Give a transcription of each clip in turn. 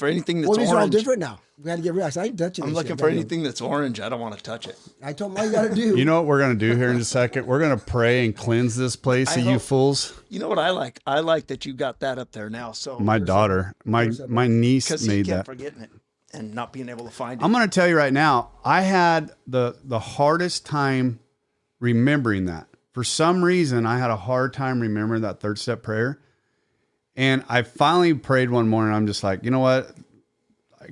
for anything that's these orange. are all different now. We had to get real. I ain't touching I'm this looking shit, for man. anything that's orange. I don't want to touch it. I told him all you got to do. You know what we're going to do here in a second? We're going to pray and cleanse this place of you fools. You know what I like? I like that you got that up there now. So My daughter, my niece because made he that. kept forgetting it and not being able to find it. I'm going to tell you right now, I had the hardest time remembering that. For some reason, I had a hard time remembering that third step prayer. And I finally prayed one morning. I'm just like, you know what?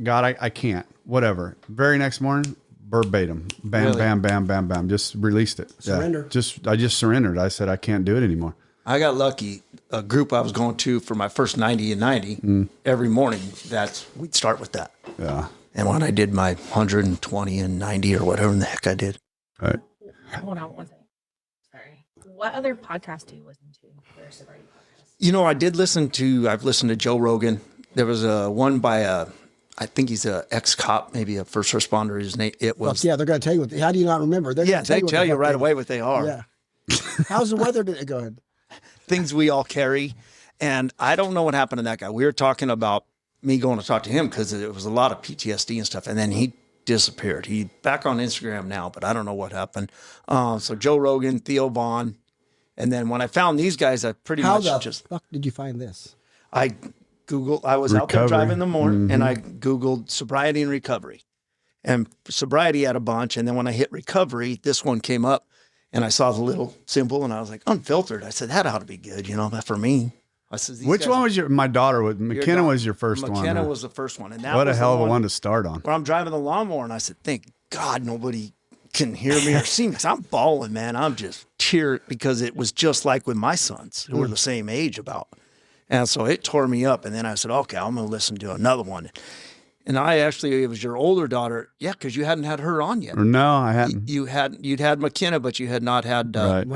God, I can't. Whatever. Very next morning, verbatim. Bam, Really? bam, bam, bam, bam. Just released it. Surrender. Yeah. I just surrendered. I said, I can't do it anymore. I got lucky. A group I was going to for my first 90 and 90, every morning, we'd start with that. Yeah. And when I did my 120 and 90 or whatever the heck I did. All right. Hold on one second. Sorry. What other podcast do you listen to for a sobriety podcast? You know, I've listened to Joe Rogan. There was one by I think he's a ex-cop, maybe a first responder. His name, it was. Fuck yeah, they're going to tell you how do you not remember? They're Yeah, gonna they what tell the you fuck right they- away what they are. Yeah. How's the weather today? Go ahead. Things we all carry. And I don't know what happened to that guy. We were talking about me going to talk to him because it was a lot of PTSD and stuff. And then he disappeared. He's back on Instagram now, but I don't know what happened. So Joe Rogan, Theo Vaughn. And then when I found these guys, I pretty How much the just, fuck did you find this? I was out there Recovery. driving in the morning and I Googled sobriety and recovery. And sobriety had a bunch. And then when I hit recovery, this one came up and I saw the little symbol and I was like, unfiltered. I said, that ought to be good, that for me. I said, Which one was my daughter? McKenna was your first one. McKenna huh? was the first one. And that What a was hell the of a one to start on. where I'm driving the lawnmower and I said, thank God nobody can hear me or see me. 'Cause I'm bawling, man. I'm just tearing because it was just like with my sons who were the same age about. And so it tore me up. And then I said, okay, I'm going to listen to another one. And it was your older daughter. Yeah, because you hadn't had her on yet. No, I hadn't. You'd had McKenna, but you had not had Right.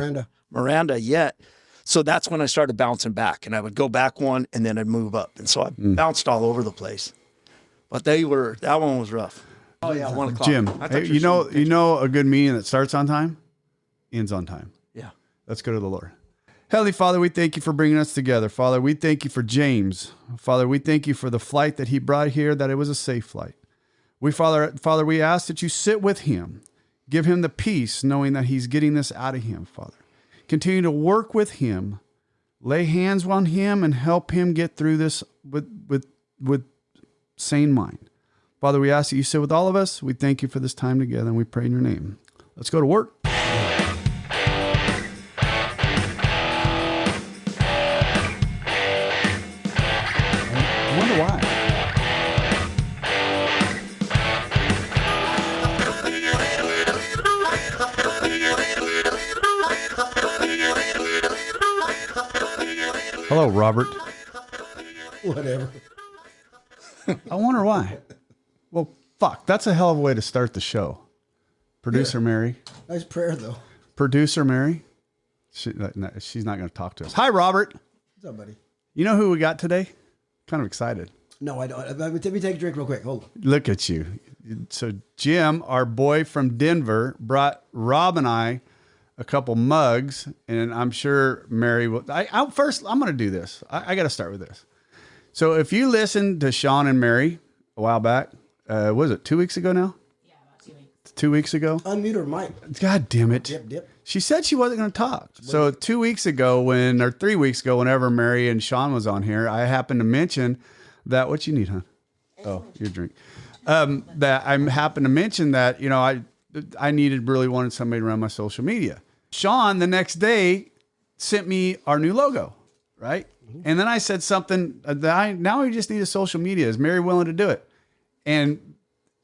Miranda. yet. So that's when I started bouncing back. And I would go back one and then I'd move up. And so I bounced all over the place. But that one was rough. Oh yeah, 1 o'clock. Jim, I thought hey, you were shooting you know a good meeting that starts on time, ends on time. Yeah. Let's go to the Lord. Heavenly Father, we thank you for bringing us together. Father, we thank you for James. Father, we thank you for the flight that he brought here, that it was a safe flight. Father, we ask that you sit with him. Give him the peace, knowing that he's getting this out of him, Father. Continue to work with him. Lay hands on him and help him get through this with sane mind. Father, we ask that you sit with all of us. We thank you for this time together, and we pray in your name. Let's go to work. I wonder why. Hello, Robert. Whatever. I wonder why. Well, fuck. That's a hell of a way to start the show. Producer Mary. Nice prayer, though. Producer Mary. She's not going to talk to us. Hi, Robert. What's up, buddy? You know who we got today? Kind of excited. No, I don't. Let me take a drink real quick. Hold on. Look at you. So Jim, our boy from Denver, brought Rob and I a couple mugs, and I'm sure Mary will. First, I'm going to do this. I got to start with this. So if you listened to Sean and Mary a while back, was it 2 weeks ago now? Yeah, about 2 weeks. 2 weeks ago? Unmute her mic. God damn it. Dip. She said she wasn't going to talk. So 2 weeks ago, or 3 weeks ago, whenever Mary and Sean was on here, I happened to mention that. What you need, huh? Oh, your drink. That I happened to mention that, I wanted somebody to run my social media. Sean, the next day, sent me our new logo, right? And then I said something that now we just need a social media. Is Mary willing to do it? And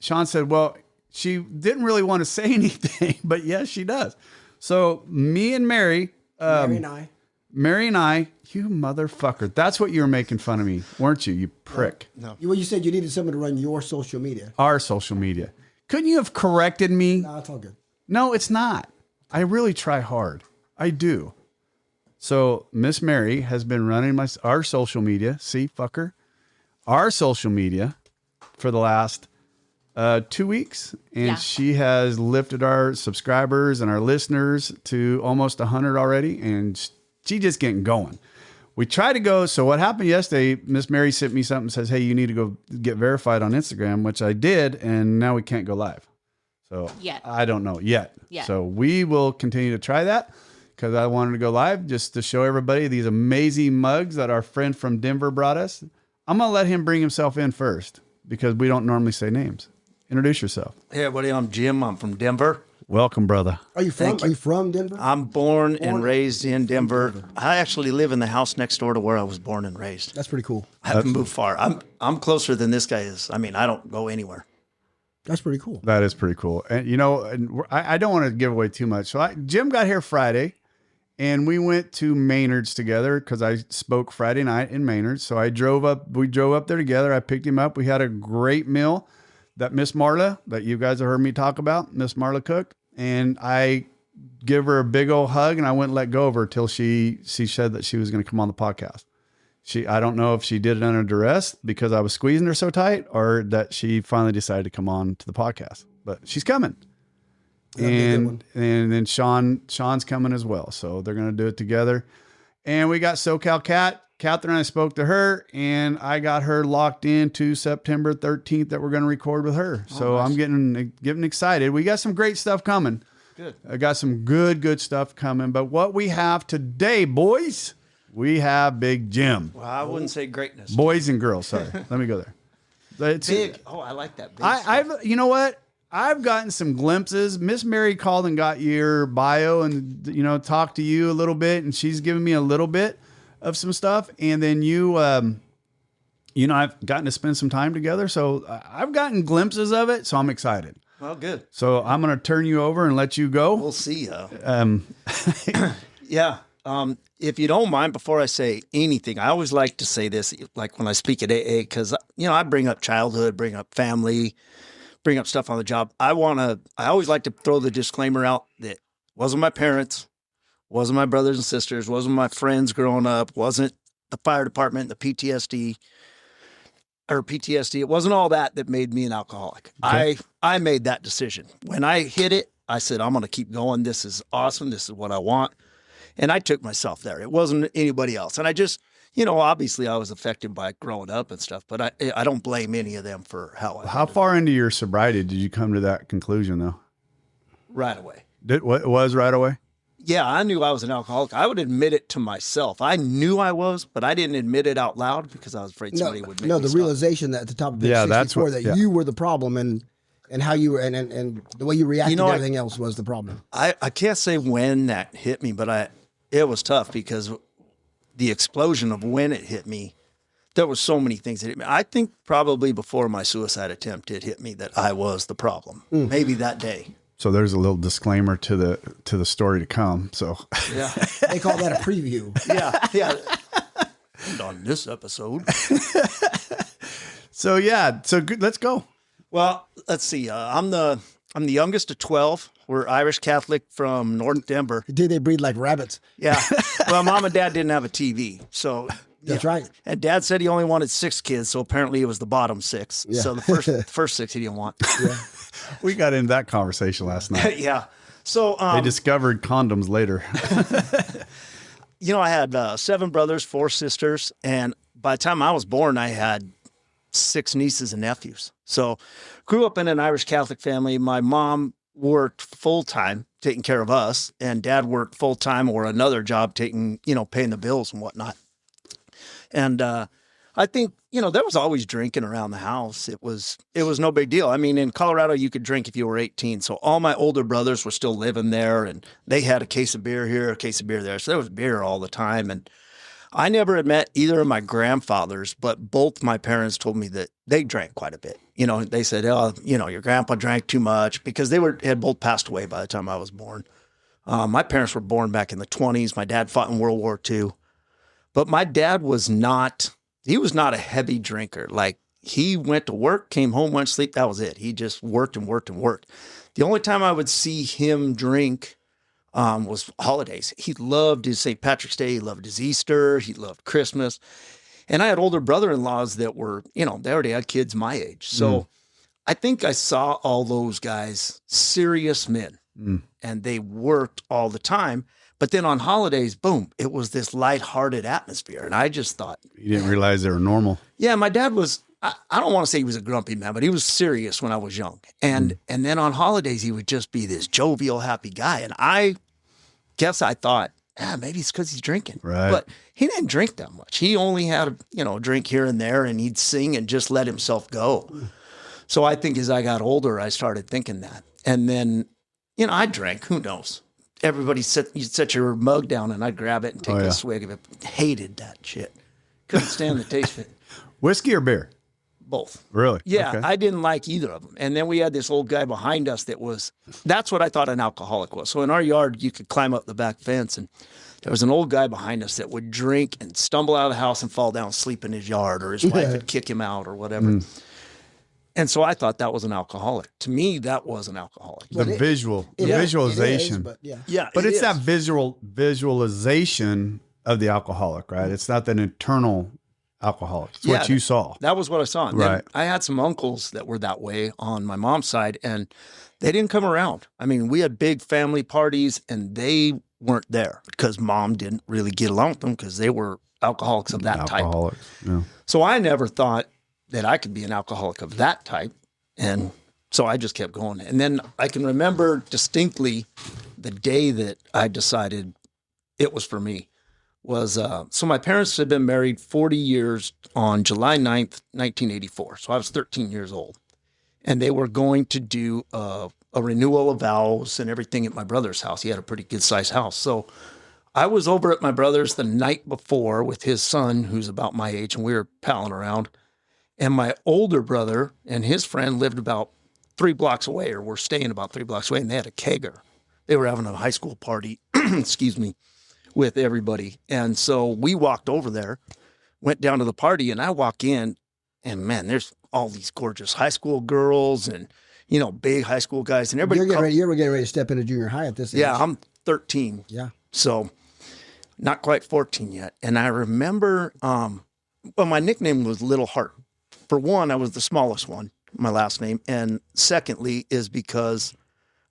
Sean said, well, she didn't really want to say anything, but yes, she does. So me and Mary, Mary and I, you motherfucker. That's what you were making fun of me, weren't you? You prick. No. Well, you said you needed someone to run your social media. Our social media. Couldn't you have corrected me? No, it's all good. No, it's not. I really try hard. I do. So Miss Mary has been running our social media. See, fucker. Our social media for the last 2 weeks. And Yeah. she has lifted our subscribers and our listeners to almost 100 already. And she just getting going. we try to go. So what happened yesterday, Miss Mary sent me something, says, hey, you need to go get verified on Instagram, which I did. And now we can't go live. So Yet. I don't know yet. Yet. So we will continue to try that because I wanted to go live just to show everybody these amazing mugs that our friend from Denver brought us. I'm going to let him bring himself in first because we don't normally say names. Introduce yourself. Hey, everybody, I'm Jim. I'm from Denver. Welcome, brother. Are you from Denver? I'm born and raised in Denver. I actually live in the house next door to where I was born and raised. That's pretty cool. I haven't moved far. I'm closer than this guy is. I mean, I don't go anywhere. That's pretty cool. That is pretty cool. And, you know, and I don't want to give away too much. So Jim got here Friday, and we went to Maynard's together because I spoke Friday night in Maynard's. So we drove up there together. I picked him up. We had a great meal that Miss Marla, that you guys have heard me talk about, Miss Marla cooked. And I give her a big old hug, and I wouldn't let go of her till she said that she was going to come on the podcast. I don't know if she did it under duress because I was squeezing her so tight, or that she finally decided to come on to the podcast. But she's coming, and then Sean's coming as well. So they're going to do it together. And we got SoCal Cat. Catherine, I spoke to her, and I got her locked into September 13th that we're going to record with her. So nice. I'm getting excited. We got some great stuff coming. Good. I got some good stuff coming. But what we have today, boys, we have Big Jim. Well, I wouldn't say greatness. Boys and girls. Sorry. Let me go there. It's big. Oh, I like that. Big I've, you know what? I've gotten some glimpses. Miss Mary called and got your bio and, you know, talked to you a little bit, and she's given me a little bit of some stuff. And then you know, I've gotten to spend some time together. So I've gotten glimpses of it. So I'm excited. Well, good. So I'm going to turn you over and let you go. We'll see. Yeah. If you don't mind, before I say anything, I always like to say this, like when I speak at AA, because, you know, I bring up childhood, bring up family, bring up stuff on the job. I always like to throw the disclaimer out that wasn't my parents, wasn't my brothers and sisters, wasn't my friends growing up, wasn't the fire department, the PTSD. It wasn't all that made me an alcoholic. Okay. I made that decision. When I hit it, I said, I'm going to keep going. This is awesome. This is what I want. And I took myself there. It wasn't anybody else. And I just, you know, obviously I was affected by growing up and stuff, but I don't blame any of them for how far into your sobriety did you come to that conclusion though? Right away. It was right away? Yeah, I knew I was an alcoholic. I would admit it to myself. I knew I was, but I didn't admit it out loud because I was afraid somebody would make me stop. Realization that at the top of page 64 that you were the problem and how you were and the way you reacted to everything else was the problem. I can't say when that hit me, but it was tough because the explosion of when it hit me, there were so many things that hit me. I think probably before my suicide attempt, it hit me that I was the problem. Maybe that day. So there's a little disclaimer to the story to come. So yeah, they call that a preview. Yeah. And on this episode. So good. Let's go. Well, let's see. I'm the youngest of 12. We're Irish Catholic from North Denver. Did they breed like rabbits? Yeah. Well, Mom and Dad didn't have a TV, so. That's right. And Dad said he only wanted 6 kids, so apparently it was the bottom 6. Yeah. So the first 6 he didn't want. Yeah. We got into that conversation last night. Yeah. So they discovered condoms later. You know, I had 7 brothers, 4 sisters, and by the time I was born, I had 6 nieces and nephews. So grew up in an Irish Catholic family. My mom worked full-time taking care of us, and Dad worked full-time or another job paying the bills and whatnot. And I think, you know, there was always drinking around the house. It was no big deal. I mean, in Colorado, you could drink if you were 18. So all my older brothers were still living there, and they had a case of beer here, a case of beer there. So there was beer all the time. And I never had met either of my grandfathers, but both my parents told me that they drank quite a bit. You know, they said, oh, you know, your grandpa drank too much because they had both passed away by the time I was born. My parents were born back in the 1920s. My dad fought in World War II. But my dad was not a heavy drinker. Like, he went to work, came home, went to sleep. That was it. He just worked and worked and worked. The only time I would see him drink was holidays. He loved his St. Patrick's Day. He loved his Easter. He loved Christmas. And I had older brother-in-laws that were, you know, they already had kids my age. So I think I saw all those guys, serious men, and they worked all the time. But then on holidays, boom, it was this lighthearted atmosphere. And I just thought, you didn't realize they were normal. yeah, my dad was, I don't want to say he was a grumpy man, but he was serious when I was young. And then on holidays, he would just be this jovial, happy guy. And I guess I thought, maybe it's because he's drinking. Right. But he didn't drink that much. He only had a drink here and there, and he'd sing and just let himself go. So I think as I got older, I started thinking that. And then, I drank. Who knows? Everybody you'd set your mug down, and I'd grab it and take a swig of it. Hated that shit. Couldn't stand the taste of it. Whiskey or beer? Both. Really? Yeah, Okay. I didn't like either of them. And then we had this old guy behind us that's what I thought an alcoholic was. So in our yard, you could climb up the back fence, and there was an old guy behind us that would drink and stumble out of the house and fall down and sleep in his yard, or his wife would kick him out or whatever. And so I thought that was an alcoholic. To me, that was an alcoholic. The visualization. But But it's that visualization of the alcoholic, right? It's not that internal alcoholic. It's what you saw. That was what I saw. And right. I had some uncles that were that way on my mom's side, and they didn't come around. I mean, we had big family parties, and they weren't there because mom didn't really get along with them because they were alcoholics of that type. Yeah. So I never thought that I could be an alcoholic of that type. And so I just kept going. And then I can remember distinctly the day that I decided it was for me was, so my parents had been married 40 years on July 9th, 1984. So I was 13 years old, and they were going to do a renewal of vows and everything at my brother's house. He had a pretty good sized house. So I was over at my brother's the night before with his son, who's about my age, and we were palling around. And my older brother and his friend lived about 3 blocks away, or were staying about 3 blocks away, and they had a kegger. They were having a high school party, excuse me, with everybody. And so we walked over there, went down to the party, and I walk in, and man, there's all these gorgeous high school girls and, big high school guys. And everybody you were getting ready to step into junior high at this age. Yeah, I'm 13. Yeah. So not quite 14 yet. And I remember, my nickname was Little Heart. For one, I was the smallest one, my last name. And secondly is because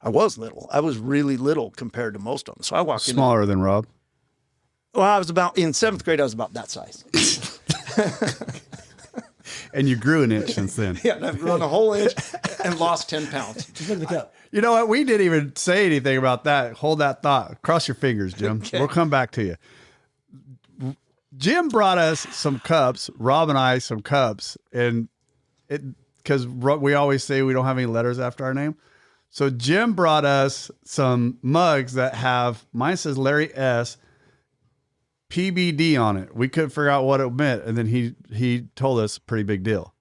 I was little. I was really little compared to most of them. So I walked Smaller than Rob? Well, I was in 7th grade, I was about that size. And you grew an inch since then. Yeah, and I've grown a whole inch and lost 10 pounds. Just look at the cup. You know what? We didn't even say anything about that. Hold that thought. Cross your fingers, Jim. Okay. We'll come back to you. Jim brought us some cups, Rob and I some cups, and because we always say we don't have any letters after our name. So Jim brought us some mugs that have, mine says Larry S., PBD on it. We couldn't figure out what it meant, and then he told us pretir pretty big deal.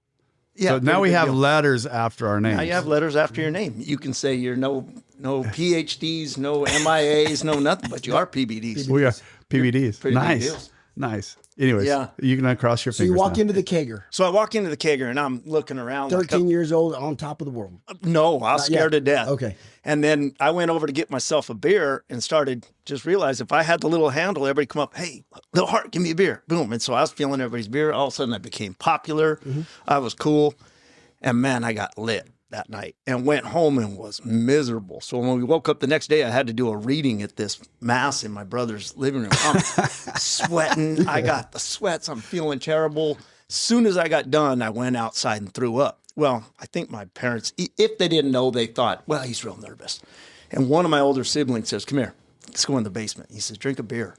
Yeah. So now we have letters after our names. Now you have letters after your name. You can say you're no PhDs, no MIAs, no nothing, but you are PBDs. We are PBDs. Pretty big deal. Nice. Nice. Anyways, Yeah. you can uncross your So fingers you walk now. into the kegger. So I walk into the kegger and I'm looking around. 13 years old, on top of the world. No, I was scared to death. Okay. And then I went over to get myself a beer and started just realized if I had the little handle, everybody come up, hey, Little Heart, give me a beer. Boom. And so I was feeling everybody's beer. All of a sudden I became popular. Mm-hmm. I was cool. And man, I got lit that night and went home and was miserable. So when we woke up the next day, I had to do a reading at this mass in my brother's living room. I'm sweating. I got the sweats. I'm feeling terrible. As soon as I got done, I went outside and threw up. Well, I think my parents, if they didn't know, they thought, well, he's real nervous. And one of my older siblings says, come here, let's go in the basement. He says, drink a beer.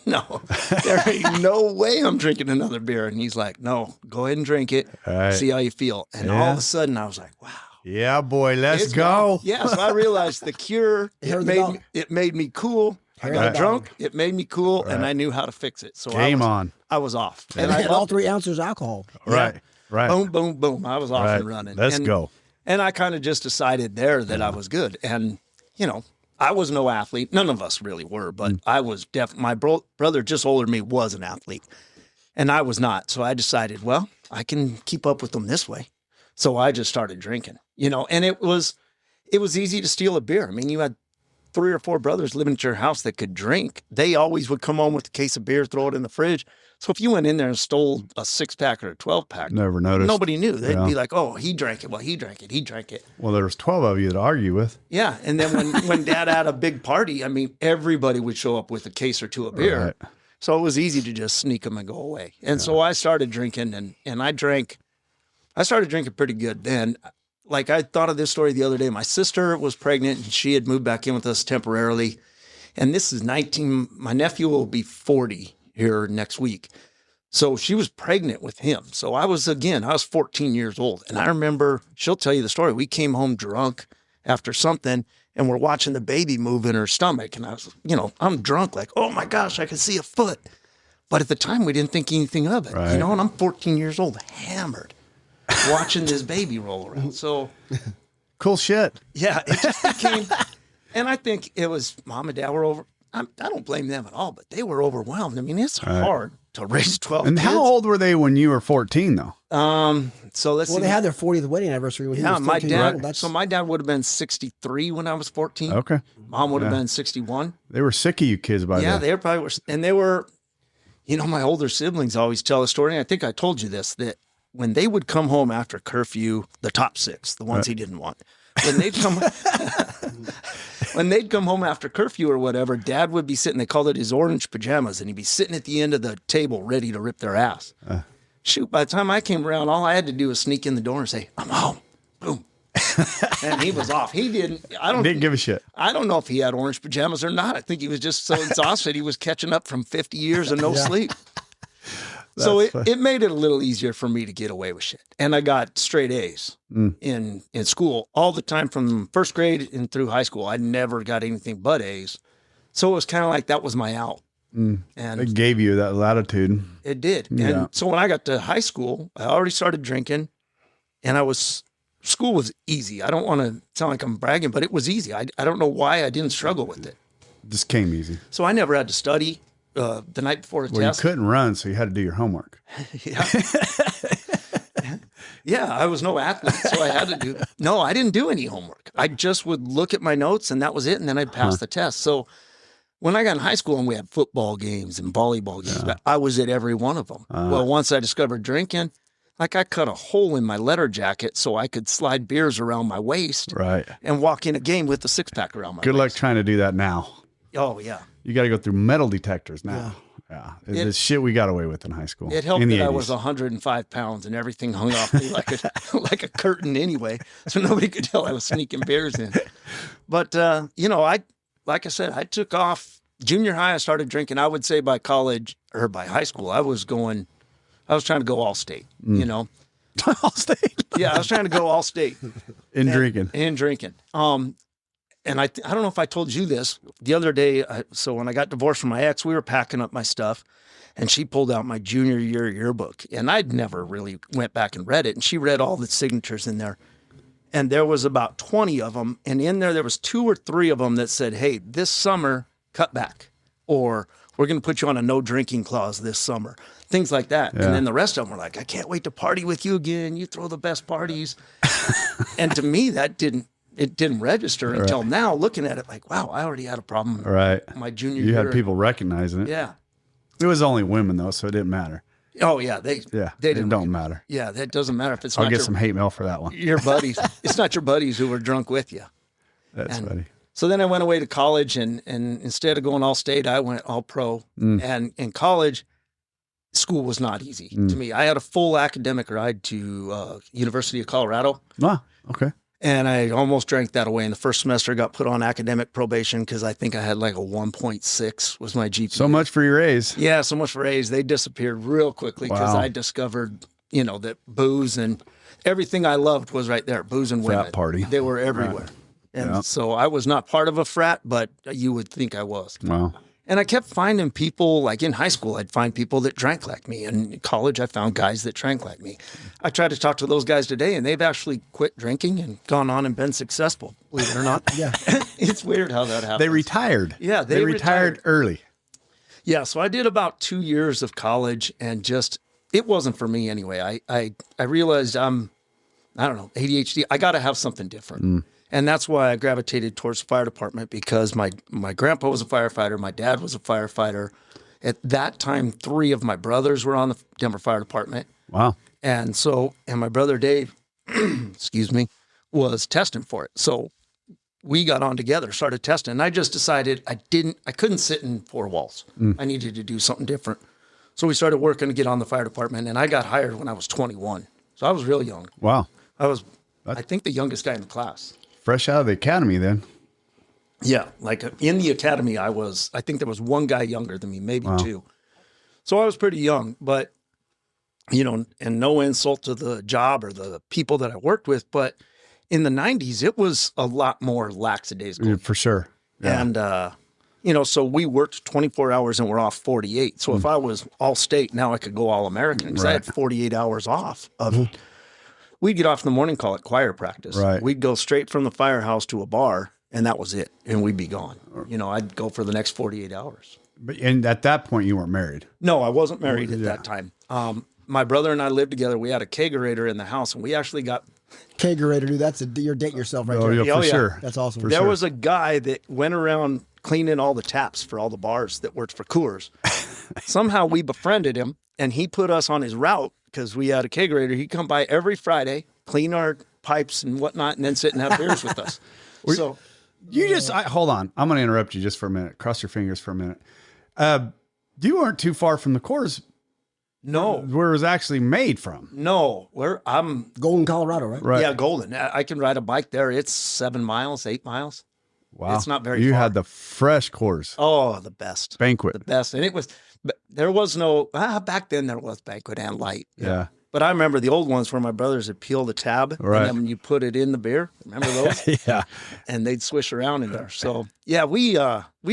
No, there ain't no way I'm drinking another beer. And he's like, no, go ahead and drink it. Right. See how you feel. And all of a sudden I was like, wow. Yeah, boy, let's It's go. gone. Yeah, so I realized the cure, it made me cool. I got drunk, it made me cool, and I knew how to fix it. So Game on. I was off. And I had all 3 ounces of alcohol. Right, right. Boom, boom, boom. I was off and running. Let's go. And I kind of just decided there that I was good. And, I was no athlete. None of us really were, but I was my brother just older than me was an athlete, and I was not. So I decided, well, I can keep up with them this way. So I just started drinking, and it was easy to steal a beer. I mean, you had 3 or 4 brothers living at your house that could drink. They always would come home with a case of beer, throw it in the fridge. So if you went in there and stole a 6-pack or a 12-pack, never noticed. Nobody knew. They'd be like, "Oh, he drank it. Well, he drank it. He drank it." Well, there was 12 of you to argue with. Yeah, and then when Dad had a big party, I mean, everybody would show up with a case or two of beer. Right. So it was easy to just sneak them and go away. And so I started drinking, and I started drinking pretty good then. Like, I thought of this story the other day. My sister was pregnant, and she had moved back in with us temporarily. And this is my nephew will be 40 here next week. So she was pregnant with him. So I was 14 years old. And I remember, she'll tell you the story. We came home drunk after something, and we're watching the baby move in her stomach. And I was, I'm drunk, like, oh my gosh, I can see a foot. But at the time, we didn't think anything of it, right. And I'm 14 years old, hammered, watching this baby roll around. So cool shit. Yeah, it just became, and I think it was Mom and Dad were over. I don't blame them at all, but they were overwhelmed. I mean, it's hard to raise 12 And kids. how old were they when you were 14, though? So let's see. They had their 40th wedding anniversary when he was 13 years old. So my dad would have been 63 when I was 14. Okay. Mom would have been 61. They were sick of you kids by then. Yeah, they probably were. And they were, my older siblings always tell a story. And I think I told you this, that when they would come home after curfew, the top 6, the ones he didn't want, when they'd come, when they'd come home after curfew or whatever, Dad would be sitting, they called it his orange pajamas, and he'd be sitting at the end of the table ready to rip their ass. Shoot, by the time I came around, all I had to do was sneak in the door and say, "I'm home." Boom. And he was off. He didn't give a shit. I don't know if he had orange pajamas or not. I think he was just so exhausted. He was catching up from 50 years of no sleep. So it made it a little easier for me to get away with shit. And I got straight A's in school all the time from first grade and through high school. I never got anything but A's. So it was kind of like that was my out. And it gave you that latitude. It did. Yeah. And so when I got to high school, I already started drinking, and school was easy. I don't want to sound like I'm bragging, but it was easy. I don't know why I didn't struggle with it. It just came easy. So I never had to study the night before a test. You couldn't run, so you had to do your homework. Yeah. Yeah, I was no athlete, so I had to do. No, I didn't do any homework. I just would look at my notes, and that was it, and then I'd pass the test. So when I got in high school and we had football games and volleyball games, I was at every one of them. Well, once I discovered drinking, like I cut a hole in my leather jacket so I could slide beers around my waist and walk in a game with a 6-pack around my waist. Good luck trying to do that now. Oh, yeah. You got to go through metal detectors now. Yeah. It's shit we got away with in high school. It helped that I was 105 pounds and everything hung off me like a curtain anyway, so nobody could tell I was sneaking beers in. But, like I said, I took off. Junior high, I started drinking. I would say by college or by high school, I was trying to go all state, All state? Yeah, I was trying to go all state. In drinking. And I don't know if I told you this the other day. So when I got divorced from my ex, we were packing up my stuff, and she pulled out my junior year yearbook, and I'd never really went back and read it. And she read all the signatures in there, and there was about 20 of them. And in there was 2 or 3 of them that said, "Hey, this summer, cut back," or "We're going to put you on a no drinking clause this summer," things like that. Yeah. And then the rest of them were like, "I can't wait to party with you again. You throw the best parties." And to me, that didn't register until now, looking at it like, wow, I already had a problem. My junior year. You had people recognizing it. Yeah. It was only women though, so it didn't matter. Oh yeah. It don't matter. Yeah. That doesn't matter if it's I'll get some hate mail for that one. Your buddies. It's not your buddies who were drunk with you. That's funny. So then I went away to college, and instead of going all state, I went all pro. And in college, school was not easy to me. I had a full academic ride to University of Colorado. Ah, okay. And I almost drank that away. In the first semester, I got put on academic probation because I think I had like a 1.6 was my GPA. So much for your A's. Yeah, so much for A's. They disappeared real quickly because I discovered, that booze and everything I loved was right there. Booze and women. Frat party. They were everywhere. Right. And so I was not part of a frat, but you would think I was. Wow. And I kept finding people, like in high school, I'd find people that drank like me. And in college, I found guys that drank like me. I tried to talk to those guys today, and they've actually quit drinking and gone on and been successful, believe it or not. Yeah. It's weird how that happens. They retired. Yeah, they retired early. Yeah, so I did about 2 years of college, and it wasn't for me anyway. I realized I don't know, ADHD. I got to have something different. And that's why I gravitated towards the fire department, because my grandpa was a firefighter. My dad was a firefighter. At that time, 3 of my brothers were on the Denver Fire Department. Wow. And my brother Dave, excuse me, was testing for it. So we got on together, started testing. And I just decided I couldn't sit in 4 walls. I needed to do something different. So we started working to get on the fire department, and I got hired when I was 21. So I was real young. Wow. I think the youngest guy in the class. Fresh out of the academy then. Yeah. Like in the academy, I think there was 1 guy younger than me, maybe 2. So I was pretty young, but and no insult to the job or the people that I worked with, but in the 90s, it was a lot more lackadaisical. Yeah, for sure. Yeah. And, so we worked 24 hours and we're off 48. So if I was all state, now I could go all American because I had 48 hours off of We'd get off in the morning, call it choir practice. Right. We'd go straight from the firehouse to a bar, and that was it. And we'd be gone. I'd go for the next 48 hours. And at that point, you weren't married? No, I wasn't married at that time. My brother and I lived together. We had a kegerator in the house, and we actually got... Kegerator, dude, you're dating yourself right there. Yeah, for sure. That's awesome. There was a guy that went around cleaning all the taps for all the bars that worked for Coors. Somehow we befriended him, and he put us on his route because we had a kegerator. He'd come by every Friday, clean our pipes and whatnot, and then sit and have beers with us. So hold on. I'm going to interrupt you just for a minute. Cross your fingers for a minute. You weren't too far from the Coors. No, where it was actually made from. No, I'm Golden, Colorado, right? Right. Yeah, Golden. I can ride a bike there. It's 7 miles, 8 miles. Wow, it's not very. You far. had the fresh Coors. Oh, the best Banquet, the best, and it was. There was no back then. There was Banquet and Light. Yeah. But I remember the old ones where my brothers would peel the tab, right. And then when you put it in the beer, remember those? Yeah. And they'd swish around in there. So yeah, we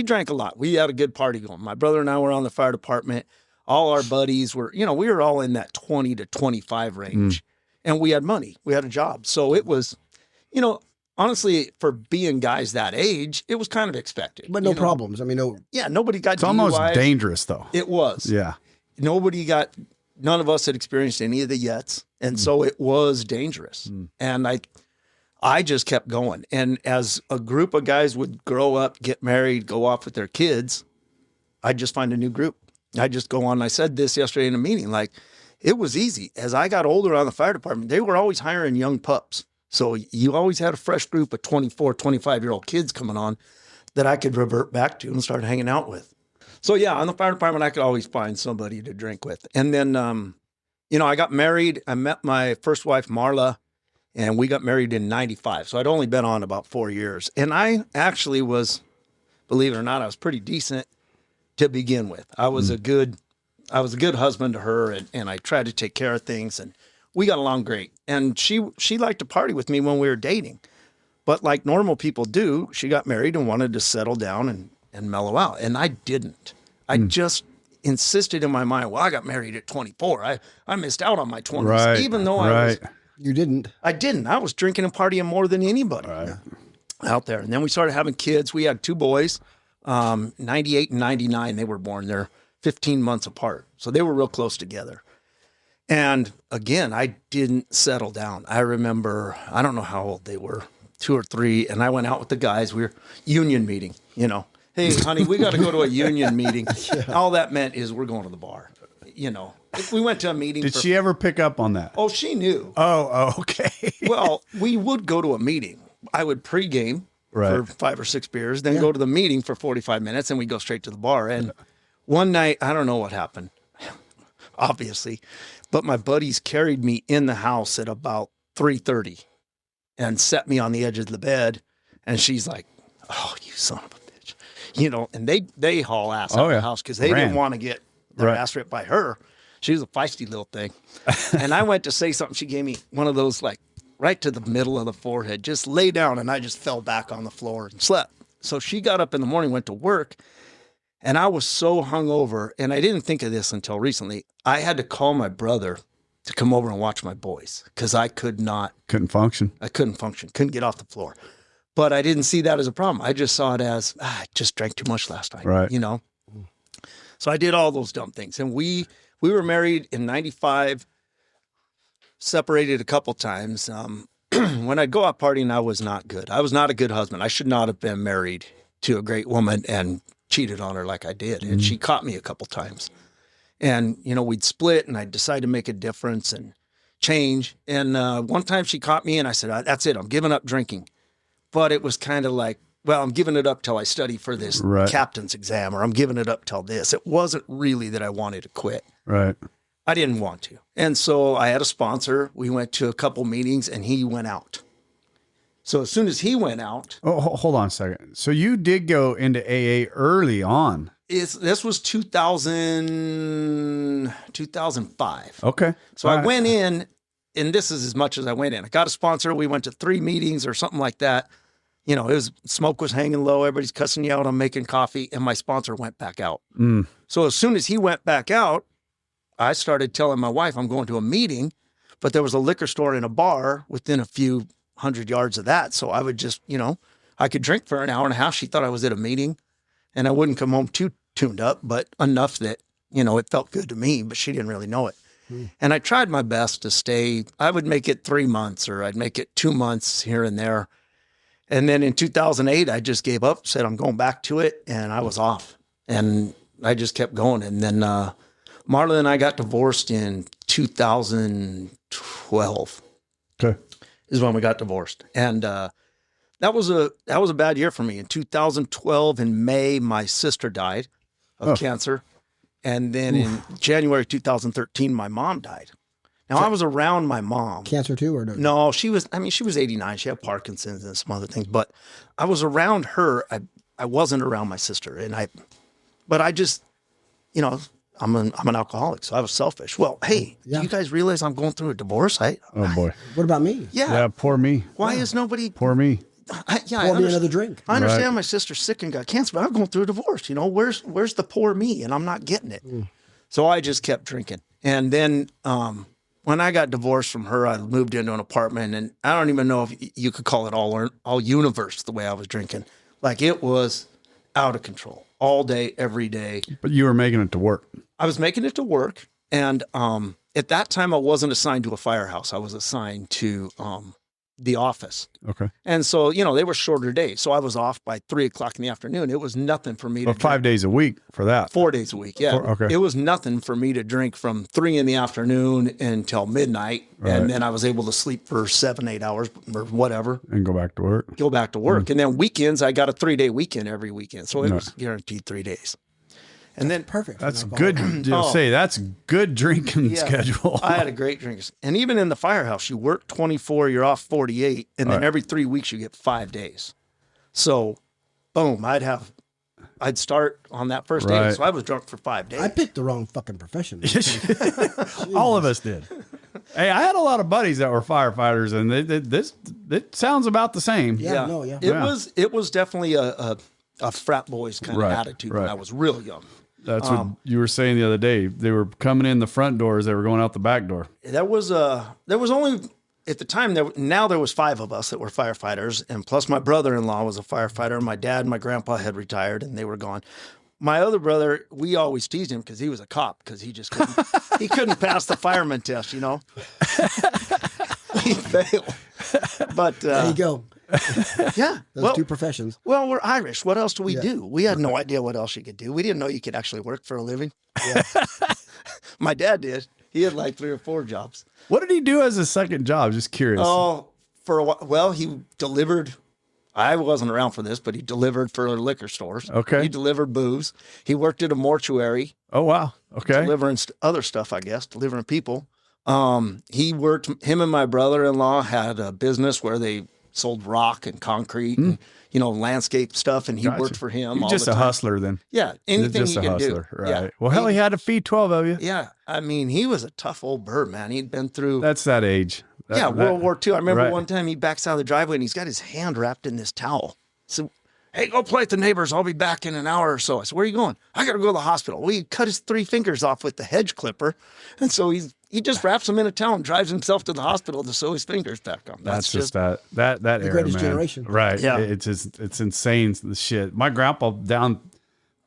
drank a lot. We had a good party going. My brother and I were on the fire department. All our buddies were, we were all in that 20 to 25 range, and we had money. We had a job. So it was, honestly, for being guys that age, it was kind of expected. But no problems. I mean, no. Yeah, nobody got It's almost DUIs. dangerous, though. It was. Yeah. None of us had experienced any of the yets. And so it was dangerous. And I just kept going. And as a group of guys would grow up, get married, go off with their kids, I'd just find a new group. I just go on. I said this yesterday in a meeting, it was easy. As I got older on the fire department, they were always hiring young pups. So you always had a fresh group of 24, 25-year-old kids coming on that I could revert back to and start hanging out with. So yeah, on the fire department, I could always find somebody to drink with. And then, I got married. I met my first wife, Marla, and we got married in 95. So I'd only been on about 4 years. And I actually was, believe it or not, I was pretty decent to begin with. I was a good husband to her, and I tried to take care of things, and we got along great. And she liked to party with me when we were dating, but like normal people do, she got married and wanted to settle down and mellow out, and I didn't. I just insisted in my mind, well, I got married at 24. I missed out on my 20s, even though You didn't. I didn't. I was drinking and partying more than anybody out there. And then we started having kids. We had 2 boys. 98 and 99, they were born. They're 15 months apart. So they were real close together. And again, I didn't settle down. I remember, I don't know how old they were, 2 or 3. And I went out with the guys. We were union meeting, Hey, honey, we got to go to a union meeting. All that meant is we're going to the bar. If we went to a meeting. Did she ever pick up on that? Oh, she knew. Oh, okay. Well, we would go to a meeting. I would pregame. For 5 or 6 beers, then go to the meeting for 45 minutes, and we go straight to the bar. And one night, I don't know what happened, obviously, but my buddies carried me in the house at about 3:30 and set me on the edge of the bed. And she's like, "Oh, you son of a bitch," And they haul ass out of the house because they didn't want to get their ass ripped by her. She was a feisty little thing. And I went to say something. She gave me one of those right to the middle of the forehead, just lay down, and I just fell back on the floor and slept. So she got up in the morning, went to work, and I was so hungover, and I didn't think of this until recently. I had to call my brother to come over and watch my boys because I couldn't function. I couldn't function, couldn't get off the floor. But I didn't see that as a problem. I just saw it as, I just drank too much last night, right. So I did all those dumb things. And we were married in 95, separated a couple times. When I'd go out partying, I was not good. I was not a good husband. I should not have been married to a great woman and cheated on her like I did. And she caught me a couple times. And, you know, we'd split and I'd decide to make a difference and change. And one time she caught me and I said, that's it. I'm giving up drinking. But it was kind of like, well, I'm giving it up till I study for this captain's exam, or I'm giving it up till this. It wasn't really that I wanted to quit. Right. I didn't want to. And so I had a sponsor. We went to a couple meetings and he went out. So as soon as he went out. Oh, hold on a second. So you did go into AA early on. This was 2005. Okay. So I went in, and this is as much as I went in. I got a sponsor. We went to 3 meetings or something like that. You know, smoke was hanging low. Everybody's cussing you out. I'm making coffee, and my sponsor went back out. So as soon as he went back out, I started telling my wife I'm going to a meeting, but there was a liquor store and a bar within a few 100 yards of that. So I would just, you know, I could drink for an hour and a half. She thought I was at a meeting, and I wouldn't come home too tuned up, but enough that, you know, it felt good to me, but she didn't really know it. And I tried my best to stay. I would make it 3 months, or I'd make it 2 months here and there. And then in 2008, I just gave up, said I'm going back to it, and I was off. And I just kept going. And then Marla and I got divorced in 2012. Okay. Is when we got divorced. And that was a bad year for me. In 2012, in May, my sister died of cancer. And then in January 2013, my mom died. Now, I was around my mom. Cancer too, or no? No, she was 89. She had Parkinson's and some other things. But I was around her. I wasn't around my sister. But I just, you know, I'm an alcoholic, so I was selfish. Well, hey, do you guys realize I'm going through a divorce? Oh, boy. What about me? Yeah, poor me. Why is nobody... Poor me. Pour me another drink. I understand my sister's sick and got cancer, but I'm going through a divorce. You know, where's the poor me? And I'm not getting it. So I just kept drinking. And then when I got divorced from her, I moved into an apartment, and I don't even know if you could call it all universe the way I was drinking. Like, it was out of control all day, every day. But you were making it to work. I was making it to work. And at that time, I wasn't assigned to a firehouse. I was assigned to the office. Okay. And so, you know, they were shorter days. So I was off by 3 o'clock in the afternoon. It was nothing for me to drink. 5 days a week for that. 4 days a week. Yeah. Okay. It was nothing for me to drink from 3 in the afternoon until midnight. Right. And then I was able to sleep for 7-8 hours or whatever. And go back to work. And then weekends, I got a 3-day weekend every weekend. So it was guaranteed 3 days. And then Perfect. That's good. That's good drinking schedule. I had a great drink. And even in the firehouse, you work 24, you're off 48. And then every 3 weeks you get 5 days. So boom, I'd start on that first day. So I was drunk for 5 days. I picked the wrong fucking profession. All of us did. Hey, I had a lot of buddies that were firefighters, and it sounds about the same. It was definitely a frat boys kind of attitude when I was real young. That's what you were saying the other day. They were coming in the front doors. They were going out the back door. There was only at the time there was 5 of us that were firefighters, and plus my brother-in-law was a firefighter. My dad and my grandpa had retired, and they were gone. My other brother, we always teased him because he was a cop because he just couldn't pass the fireman test, you know. He failed. But there you go. Yeah. Those 2 professions. Well, we're Irish. What else do we do? We had no idea what else you could do. We didn't know you could actually work for a living. Yeah. My dad did. He had like 3 or 4 jobs. What did he do as a second job? Just curious. Oh, for a while. Well, he delivered. I wasn't around for this, but he delivered for liquor stores. Okay. He delivered booze. He worked at a mortuary. Oh, wow. Okay. Delivering other stuff, I guess, delivering people. Him and my brother-in-law had a business where they sold rock and concrete and, you know, landscape stuff, and he worked for him. You're just a hustler then. Yeah, anything just he could do. Right. Yeah. Well, hell, he had to feed 12 of you. Yeah, I mean, he was a tough old bird, man. He'd been through... That's that age. World War II. I remember one time he backs out of the driveway and he's got his hand wrapped in this towel. So, hey, go play with the neighbors. I'll be back in an hour or so. I said, where are you going? I got to go to the hospital. Well, he cut his 3 fingers off with the hedge clipper. And so he just wraps them in a towel and drives himself to the hospital to sew his fingers back on. That's just that era, the greatest man. generation. Right. Yeah. It's insane, the shit. My grandpa down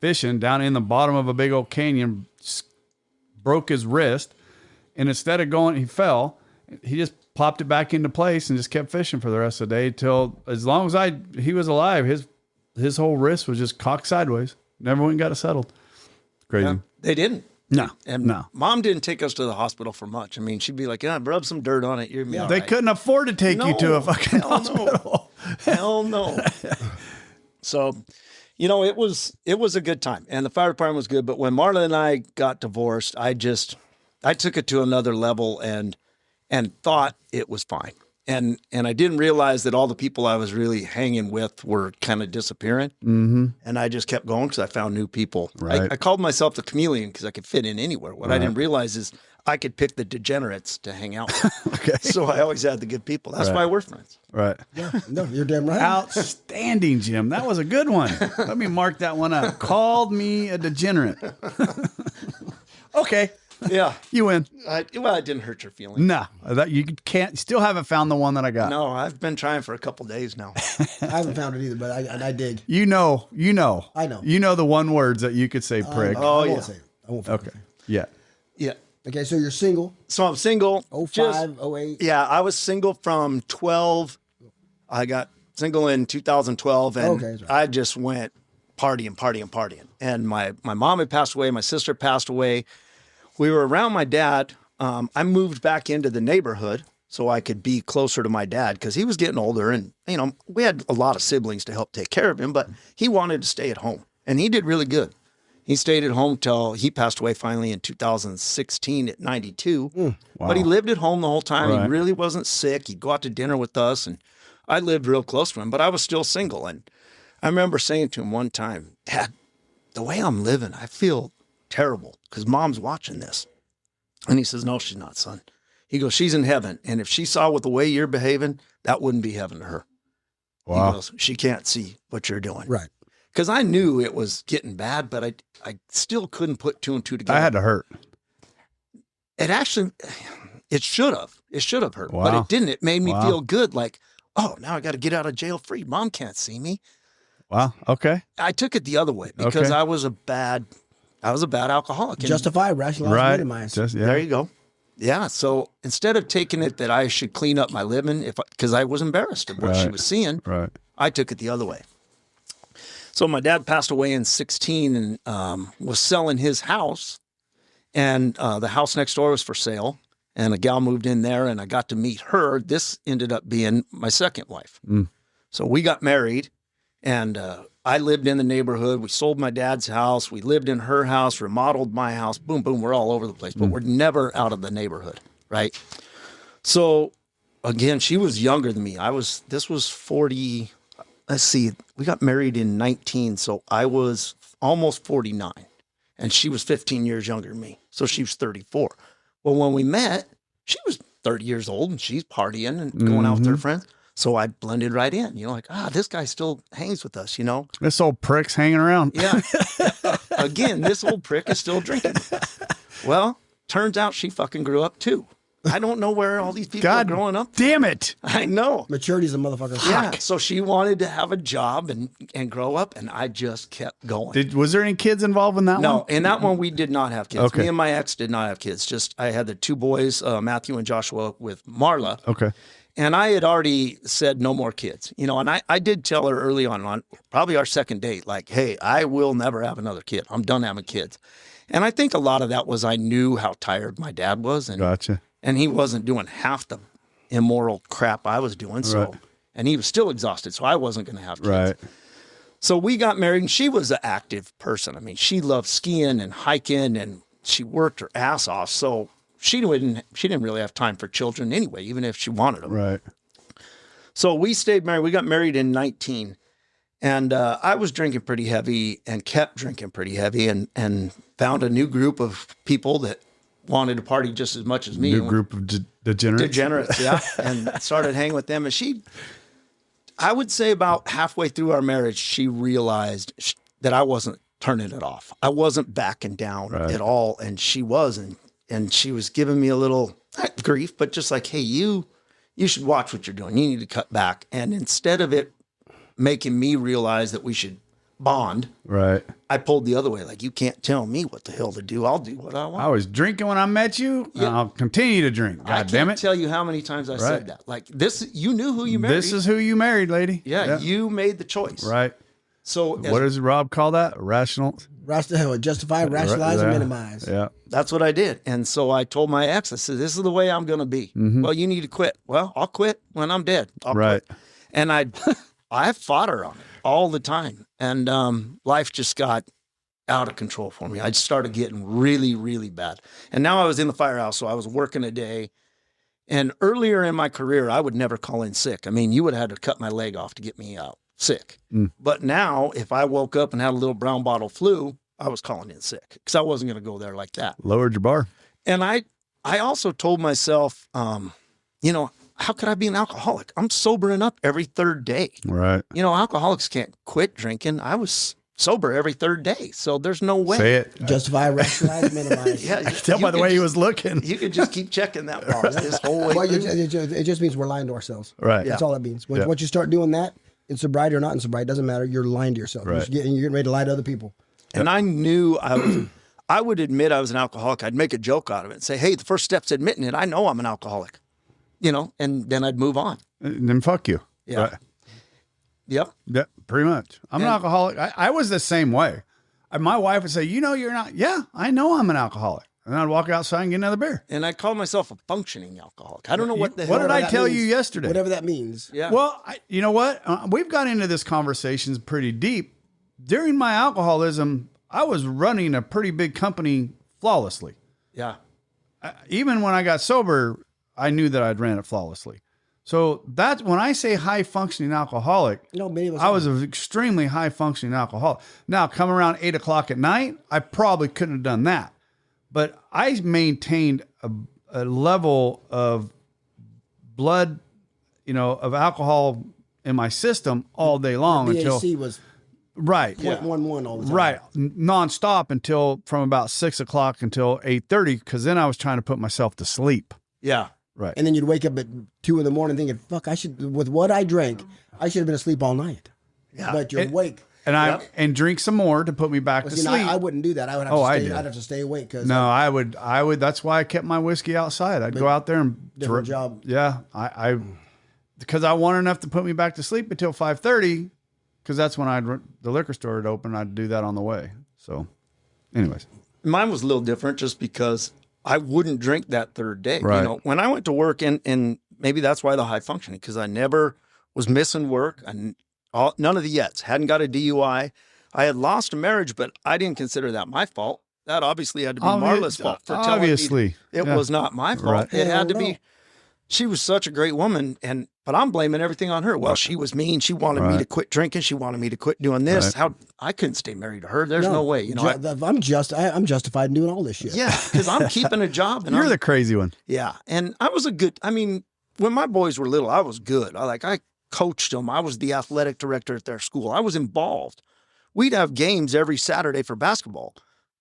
fishing down in the bottom of a big old canyon broke his wrist. And instead of going, he fell. He just popped it back into place and just kept fishing for the rest of the day till as long as he was alive, his whole wrist was just cocked sideways. Never went and got it settled. Crazy. Yeah, they didn't. No. And Mom didn't take us to the hospital for much. I mean, she'd be like, yeah, rub some dirt on it. You're They right. couldn't afford to take you to a fucking hospital. Hell no. So, you know, it was a good time, and the fire department was good. But when Marla and I got divorced, I took it to another level and thought it was fine. And I didn't realize that all the people I was really hanging with were kind of disappearing. Mm-hmm. And I just kept going because I found new people. Right. I called myself the chameleon because I could fit in anywhere. What I didn't realize is I could pick the degenerates to hang out with. Okay. So I always had the good people. That's why we're friends. Right. Yeah, no, you're damn right. Outstanding, Jim. That was a good one. Let me mark that one up. Called me a degenerate. Okay. Yeah. You win. I didn't hurt your feelings. No, that you can't. Still haven't found the one that I got. No, I've been trying for a couple days now. I haven't found it either, but I dig. You know. I know. You know the one words that you could say, prick. I won't say it. I won't. Okay. Yeah. Yeah. Okay, so you're single. So I'm single. 05, 08. Yeah, I was single from 12. I got single in 2012, and Okay, that's right. I just went partying. And my mom had passed away. My sister passed away. We were around my dad. I moved back into the neighborhood so I could be closer to my dad because he was getting older, and you know we had a lot of siblings to help take care of him, but he wanted to stay at home, and he did really good. He stayed at home till he passed away finally in 2016 at 92. Wow. But he lived at home the whole time. Right. He really wasn't sick. He'd go out to dinner with us, and I lived real close to him, but I was still single. And I remember saying to him one time, Dad, the way I'm living, I feel terrible because Mom's watching this. And he says, no, she's not, son. He goes, she's in heaven. And if she saw with the way you're behaving, that wouldn't be heaven to her. Wow. He goes, she can't see what you're doing. Right. Because I knew it was getting bad, but I still couldn't put two and two together. I had to hurt. It actually, it should have. It should have hurt, Wow. but it didn't. It made me Wow. feel good. Like, oh, now I got to get out of jail free. Mom can't see me. Wow. Okay. I took it the other way because Okay. I was a bad alcoholic. And Justify, rationalize, Right. minimize. Just, yeah. There you go. Yeah. So instead of taking it that I should clean up my living, because I was embarrassed of what she Right. was seeing, Right. I took it the other way. So my dad passed away in 16 and was selling his house, and the house next door was for sale, and a gal moved in there, and I got to meet her. This ended up being my second wife. So we got married, and I lived in the neighborhood. We sold my dad's house. We lived in her house, remodeled my house. Boom, boom. We're all over the place, but we're never out of the neighborhood, right? So again, she was younger than me. This was 40. Let's see, we got married in 19, so I was almost 49, and she was 15 years younger than me, so she was 34. Well, when we met, she was 30 years old, and she's partying and going out with her friends, so I blended right in, like, this guy still hangs with us, This old prick's hanging around. Yeah. Again, this old prick is still drinking. Well, turns out she fucking grew up, too. I don't know where all these people are growing up. Damn it. I know. Maturity's a motherfucker. Yeah, so she wanted to have a job and grow up, and I just kept going. Was there any kids involved in that one? No, in that one we did not have kids. Okay. Me and my ex did not have kids. Just I had the two boys, Matthew and Joshua, with Marla. Okay. And I had already said no more kids. And I did tell her early on probably our second date, like, hey, I will never have another kid. I'm done having kids. And I think a lot of that was I knew how tired my dad was. And Gotcha. And he wasn't doing half the immoral crap I was doing. So, Right. And he was still exhausted. So I wasn't going to have kids. Right. So we got married, and she was an active person. I mean, she loved skiing and hiking, and she worked her ass off. So she didn't really have time for children anyway, even if she wanted them. Right. So we stayed married. We got married in 19. And I was drinking pretty heavy and kept drinking pretty heavy and found a new group of people that wanted to party just as much as me. New group of degenerates. Degenerates, yeah. And started hanging with them. And I would say about halfway through our marriage, she realized that I wasn't turning it off. I wasn't backing down at all. And she was. And she was giving me a little grief, but just like, hey, you should watch what you're doing. You need to cut back. And instead of it making me realize that we should bond, right, I pulled the other way. Like, you can't tell me what the hell to do. I'll do what I want. I was drinking when I met you. Yeah. And I'll continue to drink. God damn I it. can't tell you how many times I said that. Like, this, you knew who you married. This is who you married, lady. Yeah, you made the choice. Right. So what does Rob call that? Justify, rationalize, and minimize. Yeah. That's what I did. And so I told my ex, I said, this is the way I'm going to be. Well, you need to quit. Well, I'll quit when I'm dead. I'll quit. And I fought her on it all the time. And life just got out of control for me. I started getting really, really bad. And now I was in the firehouse, so I was working a day. And earlier in my career, I would never call in sick. I mean, you would have had to cut my leg off to get me out sick. But now, if I woke up and had a little brown bottle flu, I was calling in sick because I wasn't going to go there like that. Lowered your bar. And I also told myself, how could I be an alcoholic? I'm sobering up every third day. Right. Alcoholics can't quit drinking. I was sober every third day. So there's no way. Say it. Justify, rationalize, minimize. Yeah, I can tell by the way he was looking. You could just keep checking that box this whole way. Well, it just means we're lying to ourselves. Right. That's all it means. Once you start doing that, in sobriety or not in sobriety, doesn't matter. You're lying to yourself. Right. You're getting ready to lie to other people. And I knew I would admit I was an alcoholic. I'd make a joke out of it and say, hey, the first step's admitting it. I know I'm an alcoholic, and then I'd move on. And then fuck you. Yeah. Right. Yep. Yeah, pretty much. I'm an alcoholic. I was the same way. My wife would say, you're not. Yeah, I know I'm an alcoholic. And I'd walk outside and get another beer. And I called myself a functioning alcoholic. I don't know what the hell. What did I tell you yesterday? Whatever that means. Yeah. Well, you know what? We've got into this conversation pretty deep. During my alcoholism, I was running a pretty big company flawlessly. Yeah. Even when I got sober, I knew that I'd ran it flawlessly. So that's when I say high functioning alcoholic, I was an extremely high functioning alcoholic. Now, come around 8 o'clock at night, I probably couldn't have done that. But I maintained a level of blood, of alcohol in my system all day long until BAC was right 0.11 all the time. Right, nonstop until from about 6 o'clock until 8:30, because then I was trying to put myself to sleep. Yeah. Right. And then you'd wake up at 2 in the morning thinking, "Fuck, with what I drank, I should have been asleep all night." Yeah. But you're awake. And and drink some more to put me back to sleep. I wouldn't do that. I would have to stay. I'd have to stay awake because I would. That's why I kept my whiskey outside. I'd go out there and different job. Yeah, I because I wanted enough to put me back to sleep until 5:30, because that's when the liquor store would open. I'd do that on the way. So, anyways, mine was a little different just because I wouldn't drink that third day. Right. When I went to work, and maybe that's why the high functioning, because I never was missing work. None of the yets. Hadn't got a DUI. I had lost a marriage, but I didn't consider that my fault. That obviously had to be Marla's fault for telling me it was not my fault. Right. It had to be. She was such a great woman, but I'm blaming everything on her. Well, she was mean. She wanted me to quit drinking. She wanted me to quit doing this. How I couldn't stay married to her. There's no way. I'm justified in doing all this shit. Yeah, because I'm keeping a job. And you're the crazy one. Yeah, and I was when my boys were little, I was good. I coached them. I was the athletic director at their school. I was involved. We'd have games every Saturday for basketball.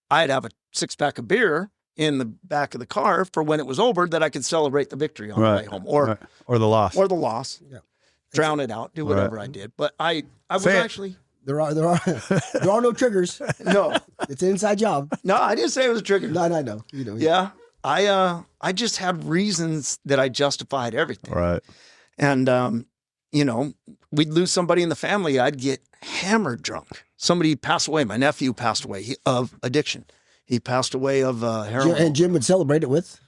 I'd have a 6-pack of beer in the back of the car for when it was over, that I could celebrate the victory on the way home, or the loss, Yeah, drown it out, do whatever I did. But I was actually there are no triggers. No, it's an inside job. No, I didn't say it was a trigger. No, I know. Yeah, I just had reasons that I justified everything. Right, and we'd lose somebody in the family. I'd get hammered drunk. Somebody passed away. My nephew passed away of addiction. He passed away of heroin. And Jim would celebrate it with?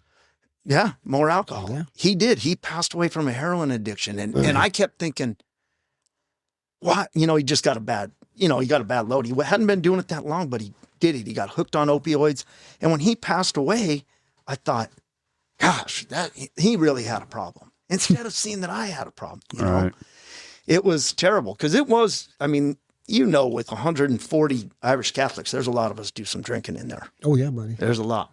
Yeah, more alcohol. Yeah. He did. He passed away from a heroin addiction. And I kept thinking, what? He just got a bad load. He hadn't been doing it that long, but he did it. He got hooked on opioids. And when he passed away, I thought, gosh, he really had a problem. Instead of seeing that I had a problem, Right. It was terrible because it was, with 140 Irish Catholics, there's a lot of us do some drinking in there. Oh yeah, buddy. There's a lot.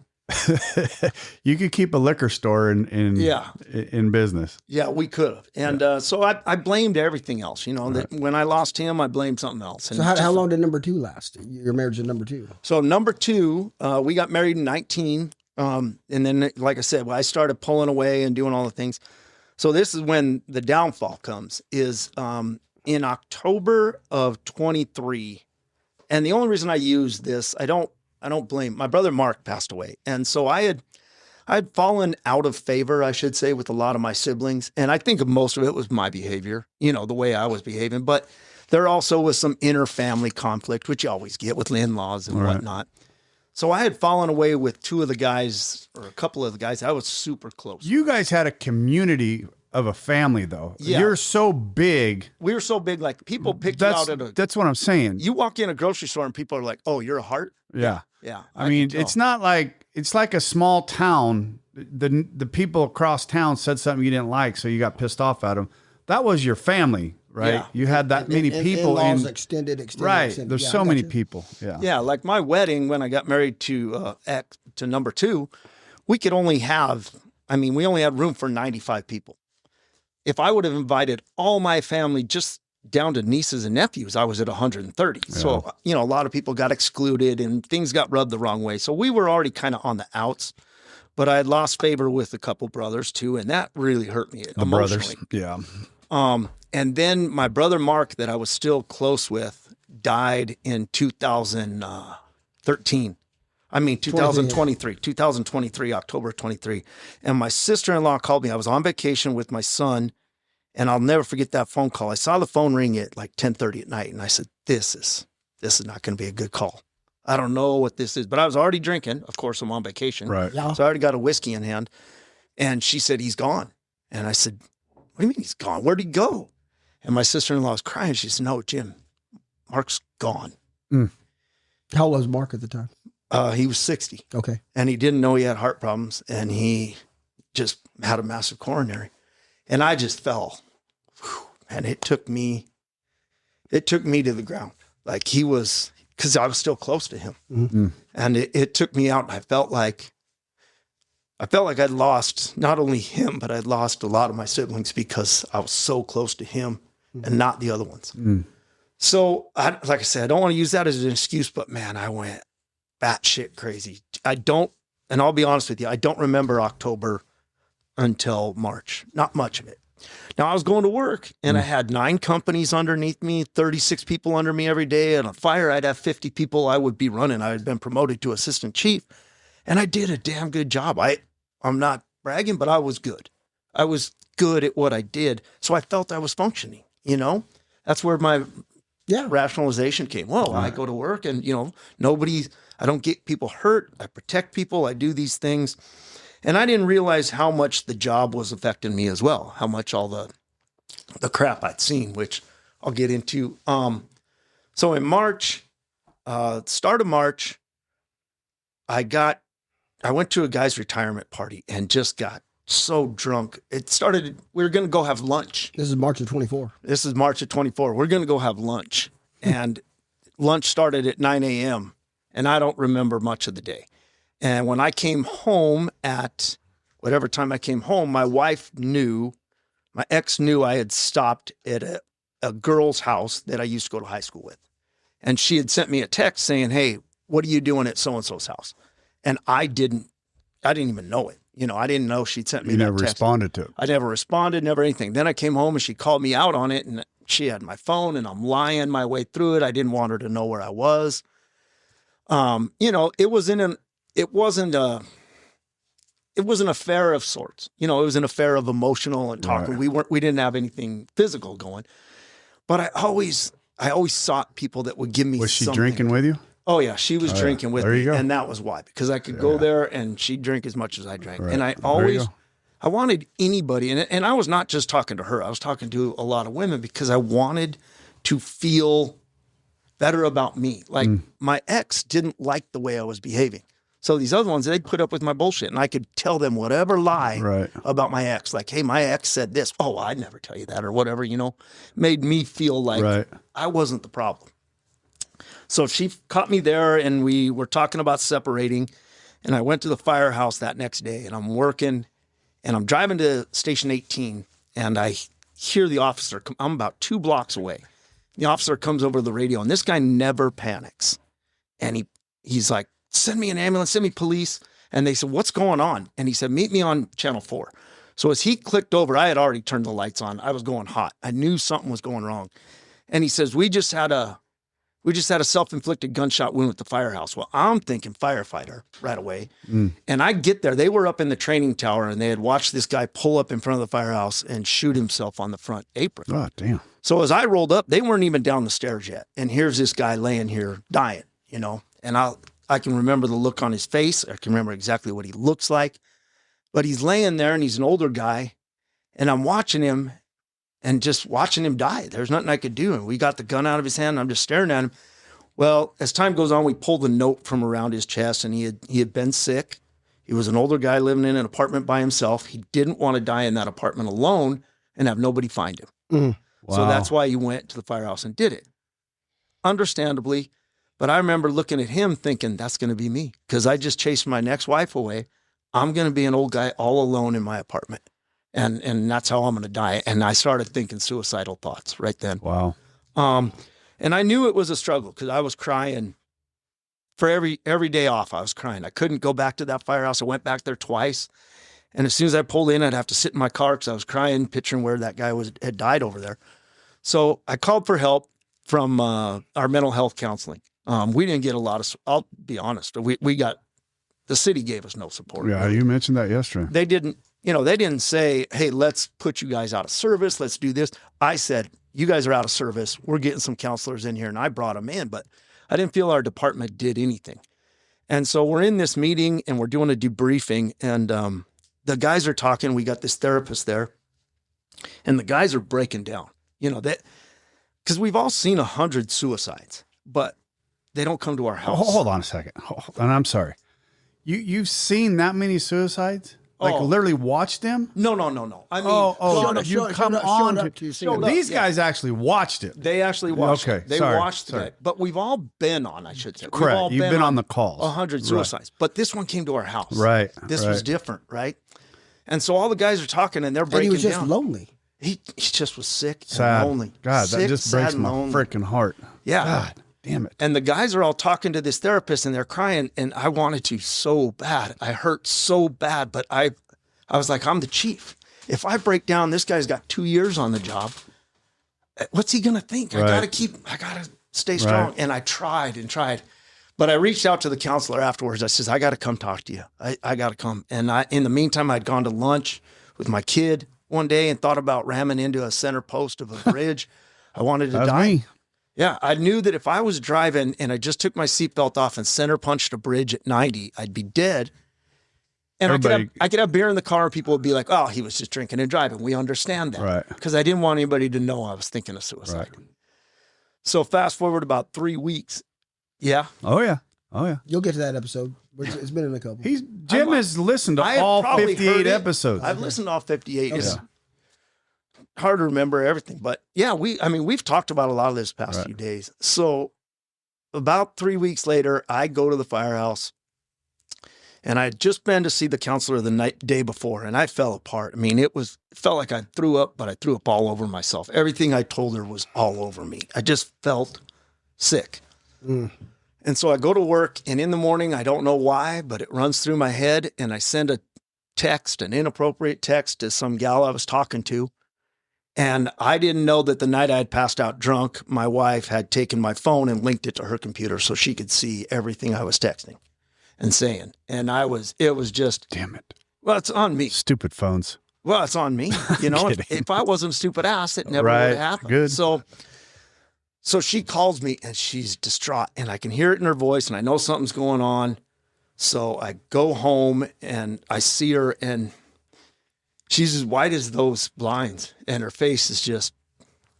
You could keep a liquor store in business. Yeah, we could have. And so I blamed everything else. That when I lost him, I blamed something else. And so how long did number 2 last? Your marriage to number 2? So number 2, we got married in 19. And then, like I said, I started pulling away and doing all the things. So this is when the downfall comes, is in October of 23. And the only reason I use this, I don't blame, my brother Mark passed away. And so I had fallen out of favor, I should say, with a lot of my siblings. And I think most of it was my behavior, the way I was behaving. But there also was some inner family conflict, which you always get with in-laws and whatnot. So I had fallen away with two of the guys, or a couple of the guys I was super close. You guys had a community of a family, though. Yeah. You're so big. We were so big, like people picked you out at a... That's what I'm saying. You walk in a grocery store and people are like, "Oh, you're a heart?" Yeah. Yeah. I mean, it's not like, it's like a small town. The people across town said something you didn't like, so you got pissed off at them. That was your family, right? Yeah. You had that many people. In-laws, extended. Right. Extended. There's Yeah, so I got many you. people. Yeah. Yeah, like my wedding, when I got married to number 2, we could only have, we only had room for 95 people. If I would have invited all my family just down to nieces and nephews, I was at 130. Yeah. So, a lot of people got excluded and things got rubbed the wrong way. So we were already kind of on the outs, but I had lost favor with a couple brothers too. And that really hurt me emotionally. Brothers. Yeah. And then my brother Mark, that I was still close with, died in 2023, October 23. And my sister-in-law called me. I was on vacation with my son, and I'll never forget that phone call. I saw the phone ring at like 10:30 at night, and I said, this is not going to be a good call. I don't know what this is, but I was already drinking. Of course, I'm on vacation. Right. Yeah. So I already got a whiskey in hand. And she said, he's gone. And I said, what do you mean he's gone? Where'd he go? And my sister-in-law was crying. She said, no, Jim, Mark's gone. Mm. How old was Mark at the time? He was 60. Okay. And he didn't know he had heart problems, and he just had a massive coronary. And I just fell. And it took me to the ground. Like he was, because I was still close to him. Mm-hmm. And it took me out, and I felt like I'd lost not only him, but I'd lost a lot of my siblings because I was so close to him and not the other ones. Mm. So, like I said, I don't want to use that as an excuse, but man, I went batshit crazy. And I'll be honest with you, I don't remember October until March. Not much of it. Now, I was going to work, and I had 9 companies underneath me, 36 people under me every day. And on fire, I'd have 50 people I would be running. I had been promoted to assistant chief, and I did a damn good job. I'm not bragging, but I was good. I was good at what I did. So I felt I was functioning, That's where my rationalization came. Well, I go to work and, I don't get people hurt. I protect people. I do these things. And I didn't realize how much the job was affecting me as well, how much all the crap I'd seen, which I'll get into. So in March, start of March, I went to a guy's retirement party and just got so drunk. It started, we were going to go have lunch. This is March of 24. This is March of 24. We're going to go have lunch. And lunch started at 9 a.m. And I don't remember much of the day. And when I came home at whatever time I came home, my ex knew I had stopped at a girl's house that I used to go to high school with. And she had sent me a text saying, hey, what are you doing at so-and-so's house? And I didn't even know it. I didn't know she'd sent me that text. You never responded to it. I never responded, never anything. Then I came home and she called me out on it, and she had my phone, and I'm lying my way through it. I didn't want her to know where I was. It wasn't an affair of sorts. It was an affair of emotional and talking. Right. We didn't have anything physical going. But I always sought people that would give me something. Was she drinking with you? Oh yeah, she was drinking with me, go. and that was why, because I could go there and she'd drink as much as I drank, and I wanted anybody, and I was not just talking to her, I was talking to a lot of women because I wanted to feel better about me. Like my ex didn't like the way I was behaving, so these other ones, they'd put up with my bullshit, and I could tell them whatever lie about my ex, like, hey, my ex said this. Oh, well, I'd never tell you that, or whatever, made me feel like I wasn't the problem. So she caught me there, and we were talking about separating, and I went to the firehouse that next day, and I'm working, and I'm driving to Station 18, and I hear the officer. I'm about 2 blocks away. The officer comes over the radio, and this guy never panics. And he's like, send me an ambulance, send me police. And they said, what's going on? And he said, meet me on Channel 4. So as he clicked over, I had already turned the lights on. I was going hot. I knew something was going wrong. And he says, we just had a We just had a self-inflicted gunshot wound at the firehouse. Well, I'm thinking firefighter right away. And I get there. They were up in the training tower, and they had watched this guy pull up in front of the firehouse and shoot himself on the front apron. Oh, damn. So as I rolled up, they weren't even down the stairs yet. And here's this guy laying here dying, you know. And I can remember the look on his face. I can remember exactly what he looks like. But he's laying there, and he's an older guy. And I'm watching him. And just watching him die. There's nothing I could do. And we got the gun out of his hand, and I'm just staring at him. Well, as time goes on, we pulled a note from around his chest, and he had been sick. He was an older guy living in an apartment by himself. He didn't want to die in that apartment alone and have nobody find him. Wow. So that's why he went to the firehouse and did it. Understandably. But I remember looking at him thinking, that's going to be me. Because I just chased my next wife away. I'm going to be an old guy all alone in my apartment. And that's how I'm going to die. And I started thinking suicidal thoughts right then. Wow. And I knew it was a struggle because I was crying for every day off. I was crying. I couldn't go back to that firehouse. I went back there twice. And as soon as I pulled in, I'd have to sit in my car because I was crying, picturing where that guy had died over there. So I called for help from our mental health counseling. We didn't get a lot of, I'll be honest, the city gave us no support. Yeah, you mentioned that yesterday. They didn't say, hey, let's put you guys out of service. Let's do this. I said, you guys are out of service. We're getting some counselors in here. And I brought them in, but I didn't feel our department did anything. And so we're in this meeting and we're doing a debriefing, and the guys are talking. We got this therapist there, and the guys are breaking down, because we've all seen 100 suicides, but they don't come to our house. Hold on a second. And I'm sorry. You've seen that many suicides? Like literally watched them? No. I mean, these guys actually watched it. They actually watched it. They watched it. But we've all been on, I should say. Correct. You've been on the calls. 100 suicides. Right. But this one came to our house. Right. This was different, right? And so all the guys are talking and they're breaking down. And he was just lonely. He just was sick sad. And lonely. God, sick, that just breaks my freaking heart. Yeah. God. Damn it. And the guys are all talking to this therapist and they're crying, and I wanted to so bad. I hurt so bad, but I was like, I'm the chief. If I break down, this guy's got 2 years on the job. What's he going to think? Right. I got to stay strong. Right. And I tried and tried, but I reached out to the counselor afterwards. I says, I got to come talk to you. I got to come. And in the meantime, I'd gone to lunch with my kid one day and thought about ramming into a center post of a bridge. I wanted to die. Me. Yeah, I knew that if I was driving and I just took my seatbelt off and center punched a bridge at 90, I'd be dead. And I could have beer in the car and people would be like, oh, he was just drinking and driving. We understand that. Right. Because I didn't want anybody to know I was thinking of suicide. Right. So fast forward about 3 weeks. Yeah. Oh, yeah. Oh, yeah. You'll get to that episode. It's been in a couple. Jim has listened to all 58 episodes. I've listened to all 58. Okay. It's hard to remember everything. But yeah, we've talked about a lot of this past few days. So about 3 weeks later, I go to the firehouse. And I had just been to see the counselor the day before, and I fell apart. I mean, it felt like I threw up, but I threw up all over myself. Everything I told her was all over me. I just felt sick. And so I go to work, and in the morning, I don't know why, but it runs through my head, and I send an inappropriate text to some gal I was talking to. And I didn't know that the night I had passed out drunk, my wife had taken my phone and linked it to her computer so she could see everything I was texting and saying. And it was just, damn it. Well, it's on me. Stupid phones. Well, it's on me. If I wasn't a stupid ass, it never would have happened. Good. So she calls me and she's distraught and I can hear it in her voice and I know something's going on. So I go home and I see her and she's as white as those blinds and her face is just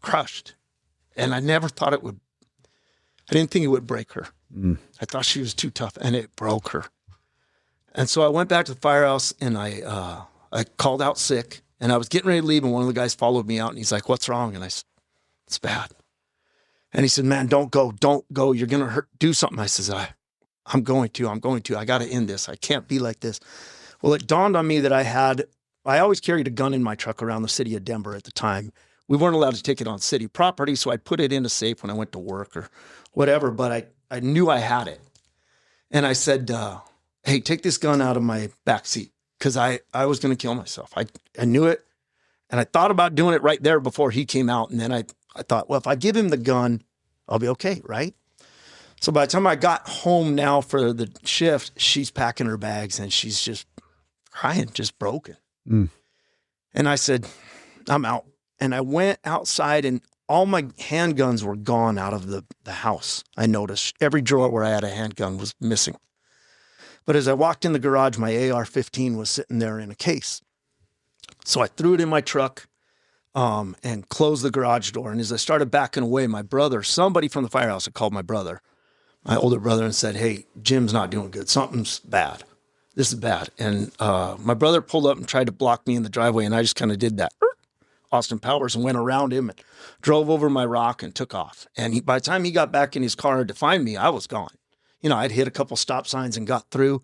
crushed. And I never thought I didn't think it would break her. I thought she was too tough, and it broke her. And so I went back to the firehouse, and I called out sick, and I was getting ready to leave, and one of the guys followed me out, and he's like, what's wrong? And I said, it's bad. And he said, man, don't go. You're going to do something. I says, I'm going to. I got to end this. I can't be like this. Well, it dawned on me that I always carried a gun in my truck around the city of Denver at the time. We weren't allowed to take it on city property, so I'd put it in a safe when I went to work or whatever, but I knew I had it. And I said, hey, take this gun out of my back seat because I was going to kill myself. I knew it, and I thought about doing it right there before he came out. And then I thought, well, if I give him the gun, I'll be okay, right? So by the time I got home now for the shift, she's packing her bags and she's just crying, just broken. And I said, I'm out. And I went outside and all my handguns were gone out of the house. I noticed every drawer where I had a handgun was missing. But as I walked in the garage, my AR-15 was sitting there in a case. So I threw it in my truck and closed the garage door. And as I started backing away, my brother, somebody from the firehouse had called my brother, my older brother, and said, hey, Jim's not doing good. Something's bad. This is bad. And my brother pulled up and tried to block me in the driveway, and I just kind of did that. Austin Powers, and went around him and drove over my rock and took off. And by the time he got back in his car to find me, I was gone. You know, I'd hit a couple stop signs and got through.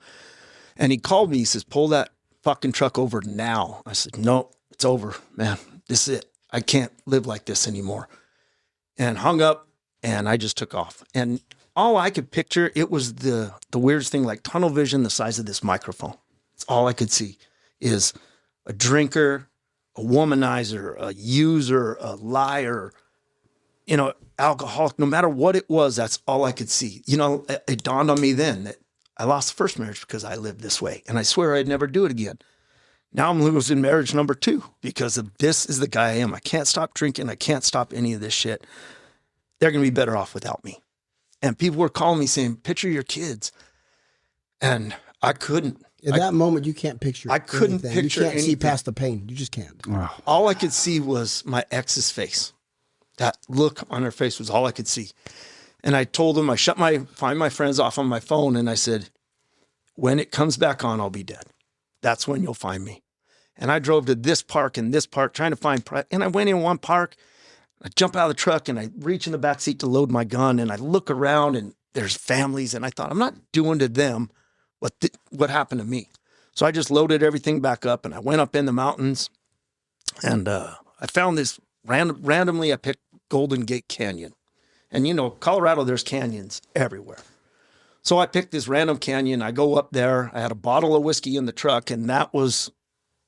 And he called me. He says, pull that fucking truck over now. I said, no, it's over, man. This is it. I can't live like this anymore. And hung up, and I just took off. And all I could picture, it was the weirdest thing, like tunnel vision the size of this microphone. It's all I could see is a drinker, a womanizer, a user, a liar, you know, alcoholic. No matter what it was, that's all I could see. You know, it dawned on me then that I lost the first marriage because I lived this way. And I swear I'd never do it again. Now I'm losing marriage number 2 because of this is the guy I am. I can't stop drinking. I can't stop any of this shit. They're going to be better off without me. And people were calling me saying, picture your kids. And I couldn't. In that moment, you can't picture I couldn't anything. picture You can't see anything. past the pain. You just can't. Wow. All I could see was my ex's face. That look on her face was all I could see. And I told them, find my friends off on my phone. And I said, when it comes back on, I'll be dead. That's when you'll find me. And I drove to this park and this park trying to find, and I went in one park, I jump out of the truck and I reach in the back seat to load my gun. And I look around and there's families. And I thought, I'm not doing to them what happened to me. So I just loaded everything back up and I went up in the mountains and I found this randomly I picked Golden Gate Canyon. And you know, Colorado, there's canyons everywhere. So I picked this random canyon. I go up there. I had a bottle of whiskey in the truck and that was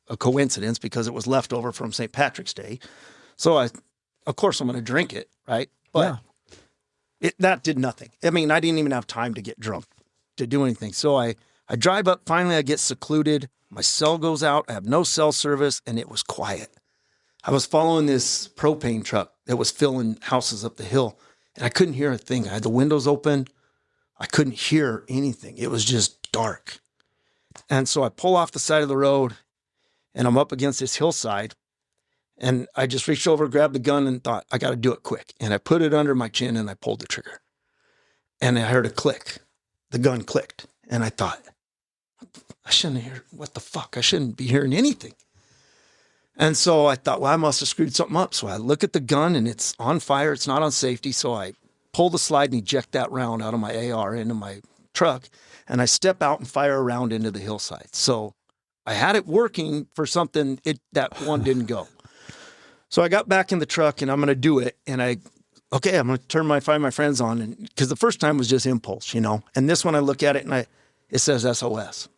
a coincidence because it was left over from St. Patrick's Day. So of course I'm going to drink it, right? But that did nothing. I mean, I didn't even have time to get drunk to do anything. So I drive up, finally I get secluded. My cell goes out. I have no cell service and it was quiet. I was following this propane truck that was filling houses up the hill and I couldn't hear a thing. I had the windows open. I couldn't hear anything. It was just dark. And so I pull off the side of the road and I'm up against this hillside and I just reached over, grabbed the gun and thought, I got to do it quick. And I put it under my chin and I pulled the trigger and I heard a click. The gun clicked. And I thought, I shouldn't hear, what the fuck? I shouldn't be hearing anything. And so I thought, well, I must have screwed something up. So I look at the gun and it's on fire. It's not on safety. So I pull the slide and eject that round out of my AR into my truck. And I step out and fire a round into the hillside. So I had it working for something, that one didn't go. So I got back in the truck and I'm going to do it. And I'm going to find my friends on. And because the first time was just impulse, you know, and this one I look at it and it says SOS.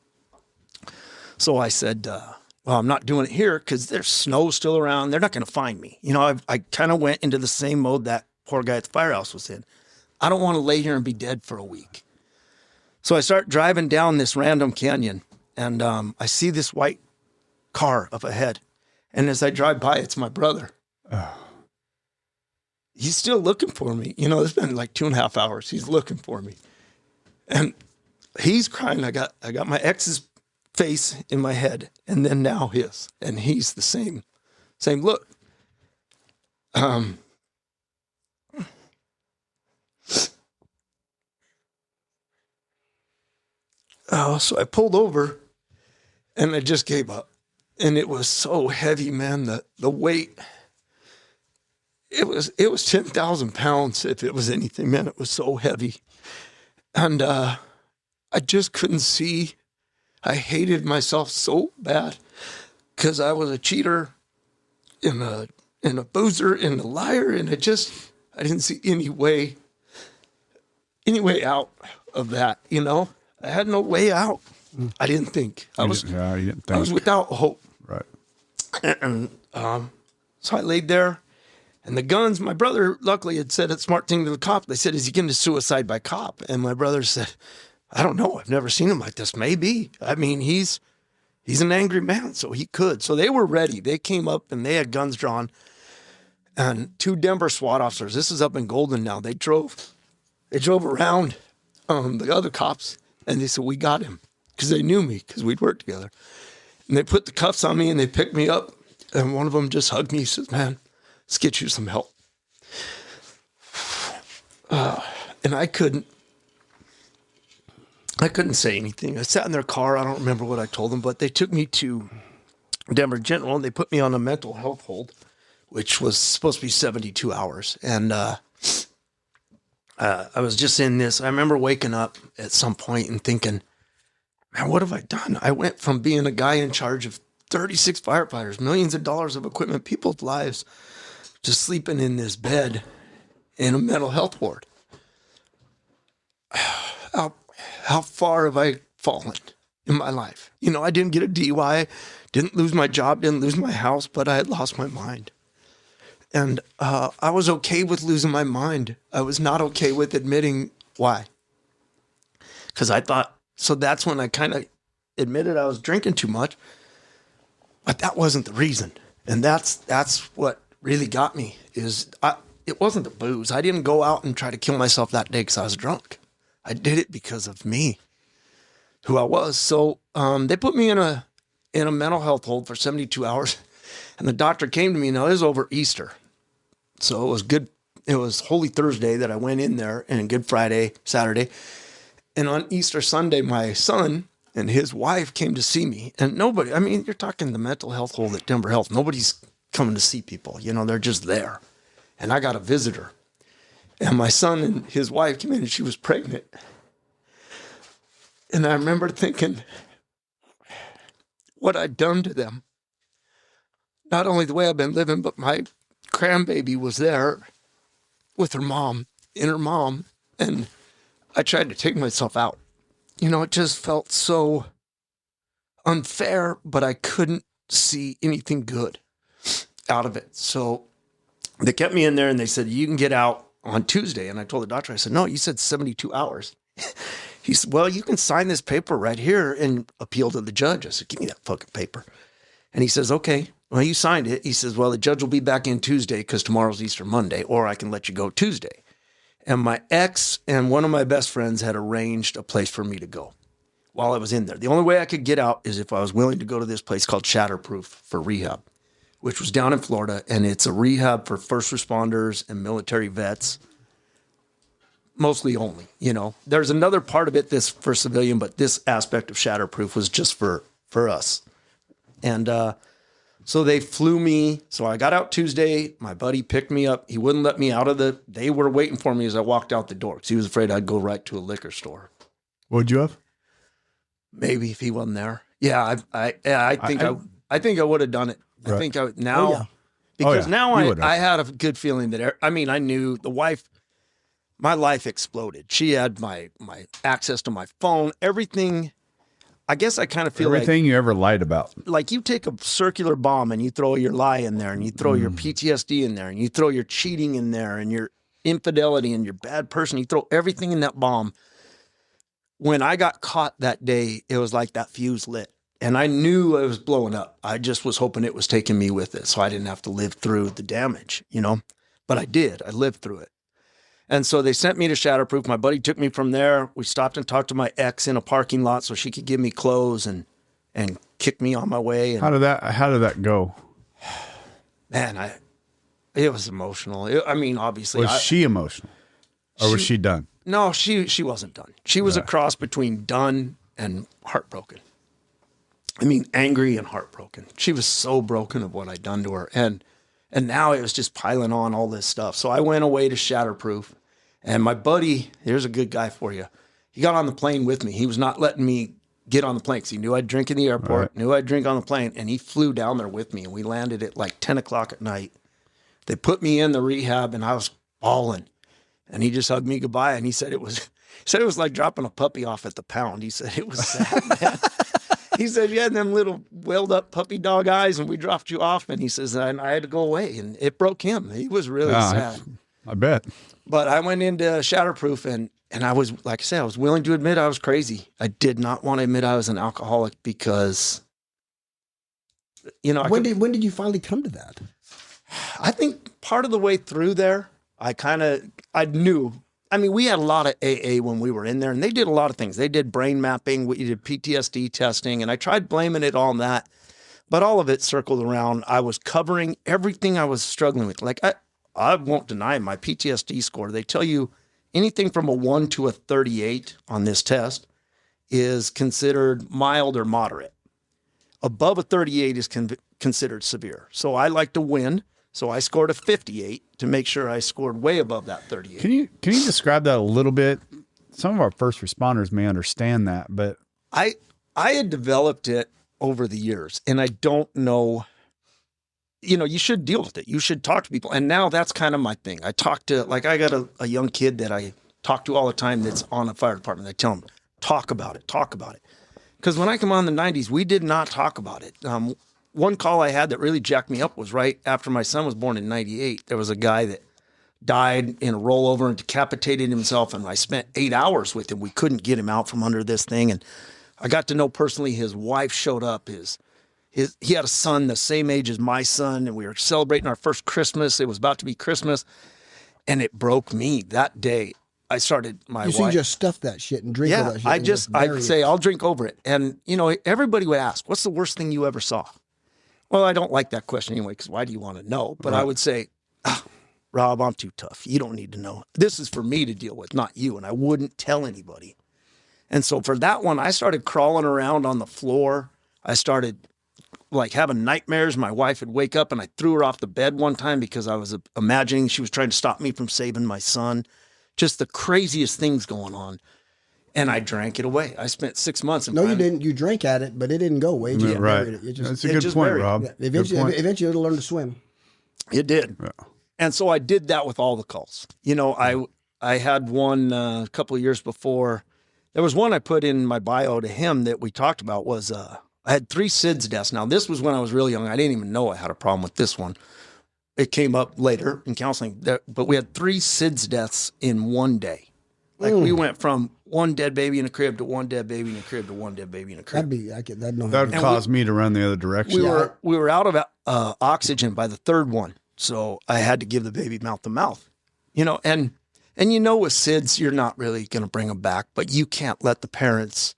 So I said, well, I'm not doing it here because there's snow still around. They're not going to find me. You know, I kind of went into the same mode that poor guy at the firehouse was in. I don't want to lay here and be dead for a week. So I start driving down this random canyon and I see this white car up ahead. And as I drive by, it's my brother. Oh. He's still looking for me. You know, it's been like 2.5 hours. He's looking for me. And he's crying. I got my ex's face in my head and then now his. And he's the same look. So I pulled over and I just gave up. And it was so heavy, man. The weight, it was 10,000 pounds if it was anything, man. It was so heavy. And I just couldn't see. I hated myself so bad because I was a cheater and a boozer and a liar. And I didn't see any way out of that, you know? I had no way out. I didn't think. I was without hope. Right. And so I laid there And the guns, my brother luckily had said a smart thing to the cop. They said, is he getting to suicide by cop? And my brother said, I don't know. I've never seen him like this. Maybe. I mean, he's an angry man, so he could. So they were ready. They came up and they had guns drawn. And 2 Denver SWAT officers, this is up in Golden now, they drove around the other cops, and they said, we got him, because they knew me, because we'd worked together. And they put the cuffs on me, and they picked me up, and one of them just hugged me. He says, man, let's get you some help. And I couldn't say anything. I sat in their car. I don't remember what I told them, but they took me to Denver General, and they put me on a mental health hold, which was supposed to be 72 hours. And I was just in this. I remember waking up at some point and thinking, man, what have I done? I went from being a guy in charge of 36 firefighters, millions of dollars of equipment, people's lives, just sleeping in this bed in a mental health ward. How far have I fallen in my life? You know, I didn't get a DUI, didn't lose my job, didn't lose my house, but I had lost my mind. And I was okay with losing my mind. I was not okay with admitting why. Because I thought, so that's when I kind of admitted I was drinking too much. But that wasn't the reason. And that's what really got me, it wasn't the booze. I didn't go out and try to kill myself that day because I was drunk. I did it because of me, who I was. So they put me in a mental health hold for 72 hours. And the doctor came to me. Now, it was over Easter. So it was good. It was Holy Thursday that I went in there, and Good Friday, Saturday. And on Easter Sunday, my son and his wife came to see me. And nobody, I mean, you're talking the mental health hold at Denver Health. Nobody's coming to see people. You know, they're just there. And I got a visitor. And my son and his wife came in, and she was pregnant. And I remember thinking what I'd done to them. Not only the way I've been living, but my grandbaby was there with her mom, and I tried to take myself out. You know, it just felt so unfair, but I couldn't see anything good out of it. So they kept me in there, and they said, you can get out on Tuesday. And I told the doctor, I said, no, you said 72 hours. He said, well, you can sign this paper right here and appeal to the judge. I said, give me that fucking paper. And he says, okay. Well, you signed it. He says, well, the judge will be back in Tuesday because tomorrow's Easter Monday, or I can let you go Tuesday. And my ex and one of my best friends had arranged a place for me to go while I was in there. The only way I could get out is if I was willing to go to this place called Shatterproof for rehab, which was down in Florida. And it's a rehab for first responders and military vets, mostly only, you know. There's another part of it that's for civilian, but this aspect of Shatterproof was just for us. And so they flew me. So I got out Tuesday. My buddy picked me up. He wouldn't let me out of they were waiting for me as I walked out the door because he was afraid I'd go right to a liquor store. What'd you have? Maybe if he wasn't there. Yeah, I think I would have done it. Right. I think because now I had a good feeling that, I mean, I knew my life exploded. She had my access to my phone, everything. I guess I kind of feel everything you ever lied about. Like you take a circular bomb and you throw your lie in there, and you throw your PTSD in there, and you throw your cheating in there, and your infidelity and your bad person. You throw everything in that bomb. When I got caught that day, it was like that fuse lit. And I knew it was blowing up. I just was hoping it was taking me with it so I didn't have to live through the damage, you know. But I did. I lived through it. And so they sent me to Shatterproof. My buddy took me from there. We stopped and talked to my ex in a parking lot so she could give me clothes and kick me on my way. And how did that go? Man, it was emotional. I mean, obviously. Was she emotional? Or was she done? No, she wasn't done. She was a cross between done and heartbroken. I mean, angry and heartbroken. She was so broken of what I'd done to her. And now it was just piling on all this stuff. So I went away to Shatterproof. And my buddy, here's a good guy for you. He got on the plane with me. He was not letting me get on the plane because he knew I'd drink in the airport, knew I'd drink on the plane. And he flew down there with me. And we landed at like 10 o'clock at night. They put me in the rehab and I was bawling. And he just hugged me goodbye. And he said it was like dropping a puppy off at the pound. He said it was sad, man. He said, you had them little welled up puppy dog eyes and we dropped you off. And he says, and I had to go away, and it broke him. He was really sad. I bet. But I went into Shatterproof and I was, like I said, I was willing to admit I was crazy. I did not want to admit I was an alcoholic because, you know. When did you finally come to that? I think part of the way through there, I knew. I mean, we had a lot of AA when we were in there, and they did a lot of things. They did brain mapping, we did PTSD testing, and I tried blaming it on that. But all of it circled around. I was covering everything I was struggling with. Like, I won't deny my PTSD score. They tell you anything from a 1 to a 38 on this test is considered mild or moderate. Above a 38 is considered severe. So I like to win. So I scored a 58 to make sure I scored way above that 38. Can you describe that a little bit? Some of our first responders may understand that, but I had developed it over the years, and I don't know. You know, you should deal with it. You should talk to people. And now that's kind of my thing. I talk to, like, I got a young kid that I talk to all the time that's on a fire department. I tell him, talk about it. Because when I come on in the 90s, we did not talk about it. One call I had that really jacked me up was right after my son was born in 98. There was a guy that died in a rollover and decapitated himself, and I spent 8 hours with him. We couldn't get him out from under this thing. And I got to know personally his wife showed up. He had a son the same age as my son, and we were celebrating our first Christmas. It was about to be Christmas, and it broke me that day. I started my wife. So you just stuff that shit and drink all that shit. I'd say, I'll drink over it. And, you know, everybody would ask, what's the worst thing you ever saw? Well, I don't like that question anyway, because why do you want to know? But right. I would say, Rob, I'm too tough. You don't need to know. This is for me to deal with, not you. And I wouldn't tell anybody. And so for that one, I started crawling around on the floor. I started like having nightmares. My wife would wake up and I threw her off the bed one time because I was imagining she was trying to stop me from saving my son. Just the craziest things going on. And I drank it away. I spent 6 months. No, you didn't. You drank at it, but it didn't go away. Yeah, right. That's a good point, Rob. Yeah, eventually it'll learn to swim. It did. Yeah. And so I did that with all the calls. You know, I had one a couple of years before. There was one I put in my bio to him that we talked about was I had 3 SIDS deaths. Now, this was when I was really young. I didn't even know I had a problem with this one. It came up later in counseling. But we had 3 SIDS deaths in one day. Like we went from one dead baby in a crib to one dead baby in a crib to one dead baby in a crib. That would cause me to run the other direction. We were out of oxygen by the 3rd one. So I had to give the baby mouth to mouth, you know, and you know, with SIDS, you're not really going to bring them back, but you can't let the parents,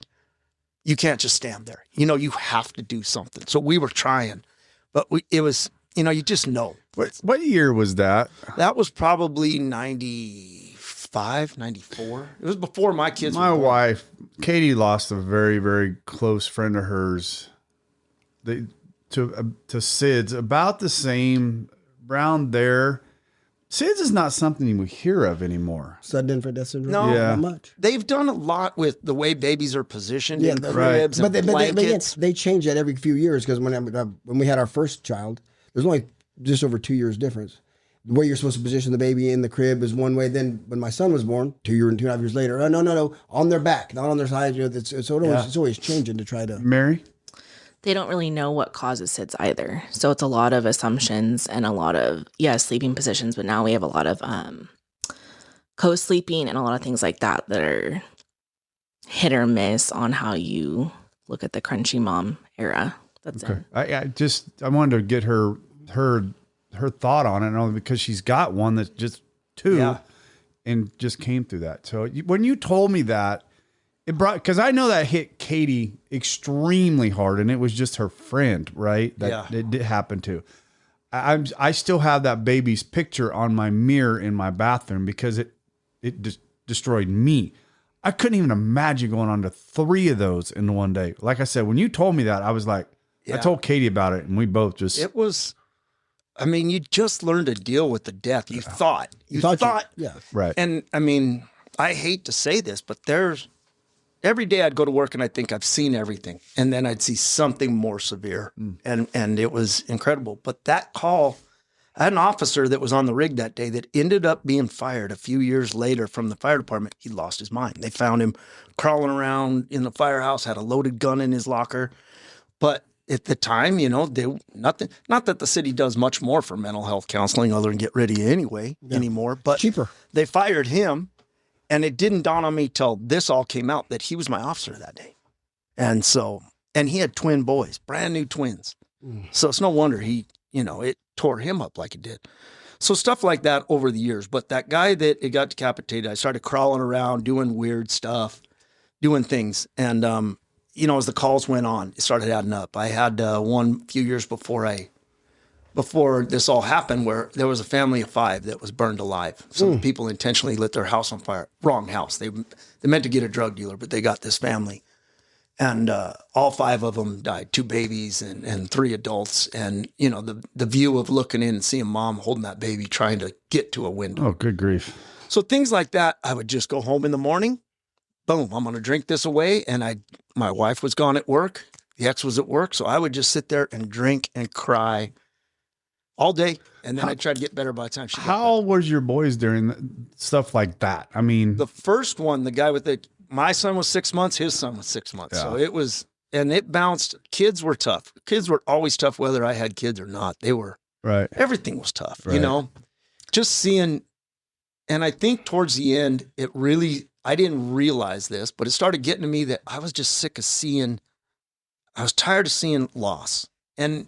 you can't just stand there. You know, you have to do something. So we were trying, but it was, you know, you just know. What year was that? That was probably 95, 94. It was before my kids My were born. wife, Katie, lost a very, very close friend of hers to SIDS about the same around there. SIDS is not something we hear of anymore. Sudden infant death syndrome? No, not much. They've done a lot with the way babies are positioned in cribs and blankets. They change that every few years because when we had our first child, there's only just over 2 years difference. The way you're supposed to position the baby in the crib is one way. Then when my son was born, 2 years and 2.5 years later, no, on their back, not on their side. You know, it's always changing to try to. Mary? They don't really know what causes SIDS either. So it's a lot of assumptions and a lot of, sleeping positions. But now we have a lot of co-sleeping and a lot of things like that are hit or miss on how you look at the crunchy mom era. That's okay. it. I wanted to get her thought on it, and only because she's got one that's just 2 and just came through that. So when you told me that, it brought, because I know that hit Katie extremely hard, and it was just her friend, right? That it did happen to. I still have that baby's picture on my mirror in my bathroom because it just destroyed me. I couldn't even imagine going on to 3 of those in one day. Like I said, when you told me that, I was like, I told Katie about it, and we both just. It was. I mean, you just learned to deal with the death. You thought. Right. And I mean, I hate to say this, but every day I'd go to work and I think I've seen everything. And then I'd see something more severe. And it was incredible. But that call, I had an officer that was on the rig that day that ended up being fired a few years later from the fire department. He lost his mind. They found him crawling around in the firehouse, had a loaded gun in his locker. But at the time, nothing, not that the city does much more for mental health counseling other than get rid of you anyway anymore, but cheaper. They fired him, and it didn't dawn on me till this all came out that he was my officer that day. And he had twin boys, brand new twins. So it's no wonder it tore him up like it did. So stuff like that over the years. But that guy that it got decapitated, I started crawling around, doing weird stuff, doing things. And, as the calls went on, it started adding up. I had one few years before this all happened where there was a family of 5 that was burned alive. Some people intentionally lit their house on fire. Wrong house. They meant to get a drug dealer, but they got this family. And all 5 of them died, 2 babies and 3 adults. And, the view of looking in and seeing mom holding that baby trying to get to a window. Oh, good grief. So things like that, I would just go home in the morning. Boom, I'm going to drink this away. And my wife was gone at work. The ex was at work. So I would just sit there and drink and cry all day. And then I'd try to get better by the time she got How old was your boys during stuff like that? I mean, the first one, the guy with my son was 6 months, his son was 6 months. Yeah. So it bounced. Kids were tough. Kids were always tough, whether I had kids or not. They were, right. Everything was tough, Right. just seeing. And I think towards the end, I didn't realize this, but it started getting to me that I was just sick of I was tired of seeing loss. And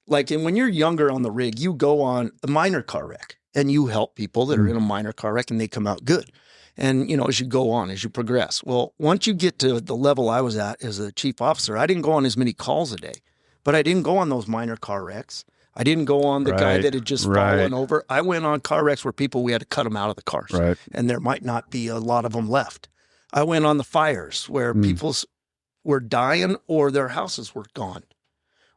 when you're younger on the rig, you go on a minor car wreck and you help people that are in a minor car wreck and they come out good. And, as you go on, as you progress. Well, once you get to the level I was at as a chief officer, I didn't go on as many calls a day, but I didn't go on those minor car wrecks. I didn't go on the guy that had just fallen over. I went on car wrecks where we had to cut them out of the cars. Right. And there might not be a lot of them left. I went on the fires where people were dying or their houses were gone.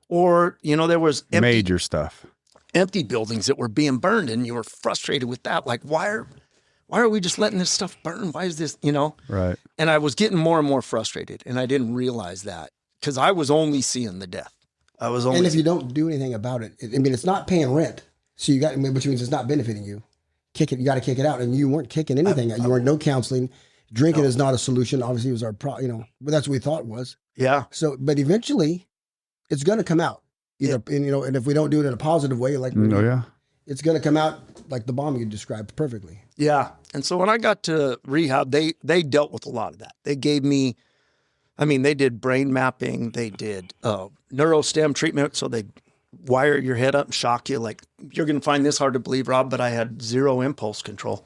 Or, there was major stuff. Empty buildings that were being burned and you were frustrated with that. Like, why are we just letting this stuff burn? Why is this, Right. And I was getting more and more frustrated, and I didn't realize that because I was only seeing the death. And if you don't do anything about it, it's not paying rent. So which means it's not benefiting you. You got to kick it out. And you weren't kicking anything out. You weren't no counseling. Drinking is not a solution. Obviously it was our but that's what we thought it was. Yeah. So, but eventually it's going to come out either, and if we don't do it in a positive way, it's going to come out like the bomb you described perfectly. Yeah. And so when I got to rehab, they dealt with a lot of that. They gave me, they did brain mapping. They did neurostem treatment. So they wire your head up and shock you. Like, you're going to find this hard to believe, Rob, but I had 0 impulse control.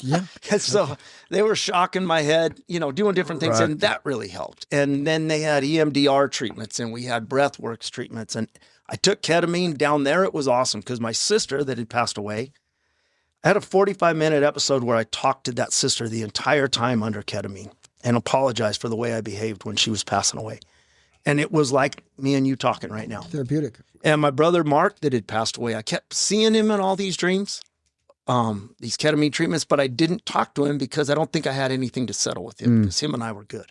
Yeah. And so they were shocking my head, doing different things. Right. And that really helped. And then they had EMDR treatments and we had breathworks treatments. And I took ketamine down there. It was awesome because my sister that had passed away, I had a 45-minute episode where I talked to that sister the entire time under ketamine and apologized for the way I behaved when she was passing away. And it was like me and you talking right now. Therapeutic. And my brother, Mark, that had passed away, I kept seeing him in all these dreams, these ketamine treatments, but I didn't talk to him because I don't think I had anything to settle with him because him and I were good,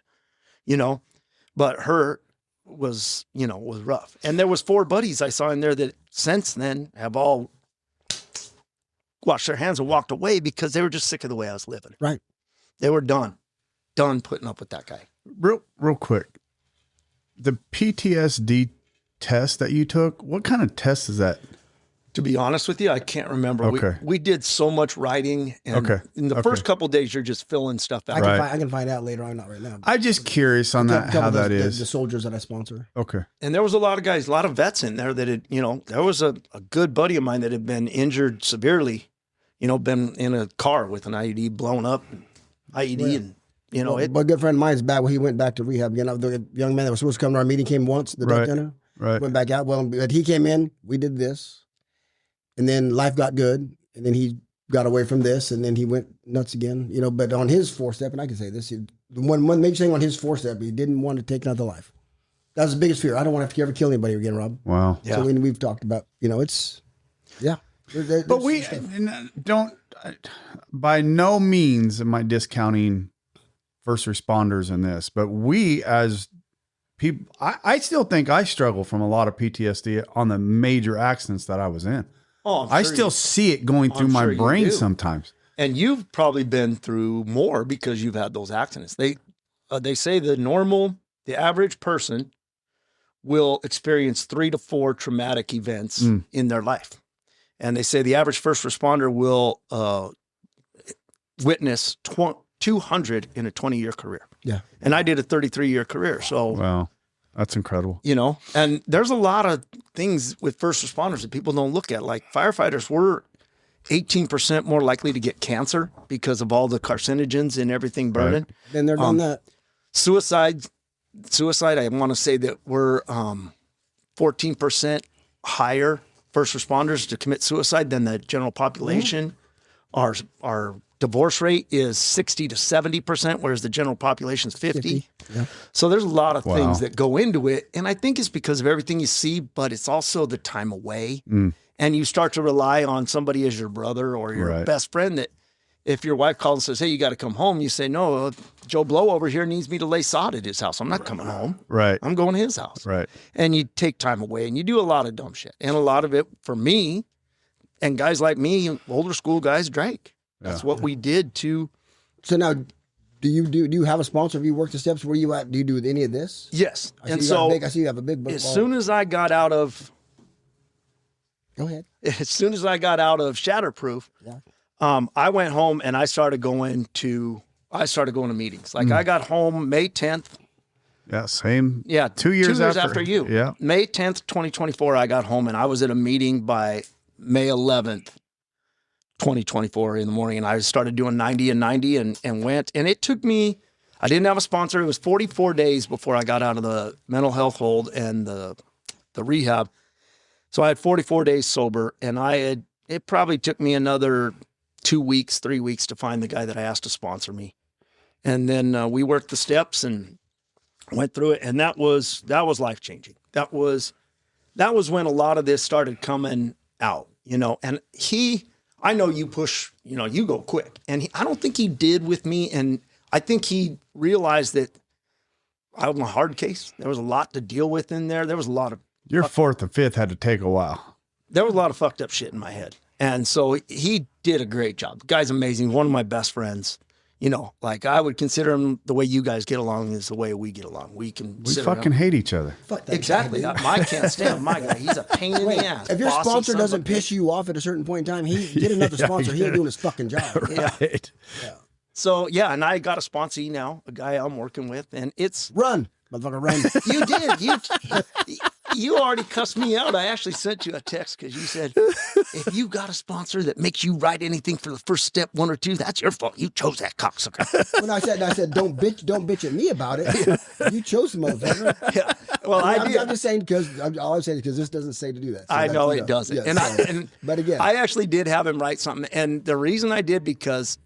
but her was rough. And there was 4 buddies I saw in there that since then have all washed their hands and walked away because they were just sick of the way I was living. Right. They were done putting up with that guy. Real quick. The PTSD test that you took, what kind of test is that? To be honest with you, I can't remember. Okay. We did so much writing. And in the first couple of days, you're just filling stuff out. I can find out later on, not right now. I'm just curious on that, how that is. The soldiers that I sponsor. Okay. And there was a lot of guys, a lot of vets in there that had, there was a good buddy of mine that had been injured severely, been in a car with an IED blown up, IED, and, But a good friend of mine's back when he went back to rehab again. The young man that was supposed to come to our meeting came once, the death dinner. Right. Went back out. Well, but he came in, we did this. And then life got good. And then he got away from this. And then he went nuts again. But on his 4-step, and I can say this, the one major thing on his 4-step, he didn't want to take another life. That was the biggest fear. I don't want to ever kill anybody again, Rob. Wow. Yeah. So we've talked about, it's, yeah. But we don't, by no means am I discounting first responders in this, but we as people, I still think I struggle from a lot of PTSD on the major accidents that I was in. Oh, I still see it going through my sure you brain do. sometimes. And you've probably been through more because you've had those accidents. They say the average person will experience 3 to 4 traumatic events in their life. And they say the average first responder will witness 200 in a 20-year career. Yeah. And I did a 33-year career. So, Wow, that's incredible. you know, and there's a lot of things with first responders that people don't look at. Like firefighters were 18% more likely to get cancer because of all the carcinogens and everything burning. Then they're done that. Suicide, I want to say that we're 14% higher first responders to commit suicide than the general population. Our divorce rate is 60 to 70%, whereas the general population is 50. Yeah. So there's a lot of things that go into it. And I think it's because of everything you see, but it's also the time away. And you start to rely on somebody as your brother or your best friend that if your wife calls and says, hey, you got to come home, you say, no, Joe Blow over here needs me to lay sod at his house. I'm not coming home. Right. I'm going to his house. Right. And you take time away and you do a lot of dumb shit. And a lot of it for me and guys like me, older school guys, drank. That's what we did to. So now, do you have a sponsor? Have you worked the steps? Where you at? Do you do any of this? Yes. I see you have a big book. As soon as I got out of. Go ahead. As soon as I got out of Shatterproof, I went home and I started going to meetings. Like I got home May 10th. Yeah, same. Yeah, 2 years, after you. Yeah. May 10th, 2024, I got home and I was at a meeting by May 11th, 2024 in the morning. And I started doing 90 and 90 and went. And it took me, I didn't have a sponsor. It was 44 days before I got out of the mental health hold and the rehab. So I had 44 days sober, and it probably took me another 2 weeks, 3 weeks to find the guy that I asked to sponsor me. And then we worked the steps and went through it. And that was life-changing. That was when a lot of this started coming out, you know, and I know you push, you know, you go quick, and I don't think he did with me. And I think he realized that I'm a hard case. There was a lot to deal with in there. There was a lot of, Your fourth and fifth had to take a while. There was a lot of fucked up shit in my head. And so he did a great job. The guy's amazing. One of my best friends. You know, like I would consider him the way you guys get along is the way we get along. We fucking hate each other. Fuck that exactly. guy, I can't stand my guy. He's a pain in the ass. If your Bossy sponsor son of a doesn't piss bitch. you off at a certain point in time, he get another sponsor. He ain't doing his fucking job. Right. So yeah, and I got a sponsee now, a guy I'm working with, and it's Run, motherfucker, run. you did. You already cussed me out. I actually sent you a text because you said, if you got a sponsor that makes you write anything for the first step 1 or 2, that's your fault. You chose that cocksucker. When I said, don't bitch at me about it. You chose the motherfucker. Yeah. Well, I did. I'm just saying all I'm saying is because this doesn't say to do that. So I know it doesn't. Yeah, but again, I actually did have him write something, and the reason I did because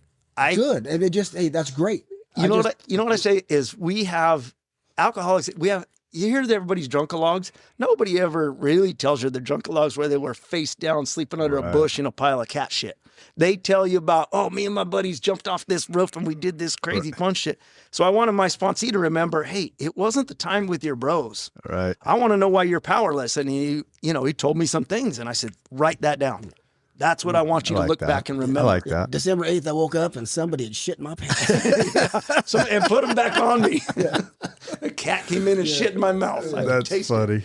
good, and it just that's great. You know what I say is we have alcoholics. You hear that everybody's drunkalogs. Nobody ever really tells you they're drunkalogs where they were face down, sleeping under a bush in a pile of cat shit. They tell you about, me and my buddies jumped off this roof and we did this crazy fun shit. So I wanted my sponsee to remember, hey, it wasn't the time with your bros. Right. I want to know why you're powerless. And he told me some things, and I said, write that down. That's what I want you to look back and remember. I like that. December 8th, I woke up and somebody had shit in my pants. And put them back on me. A cat came in and shit in my mouth. I That's taste funny.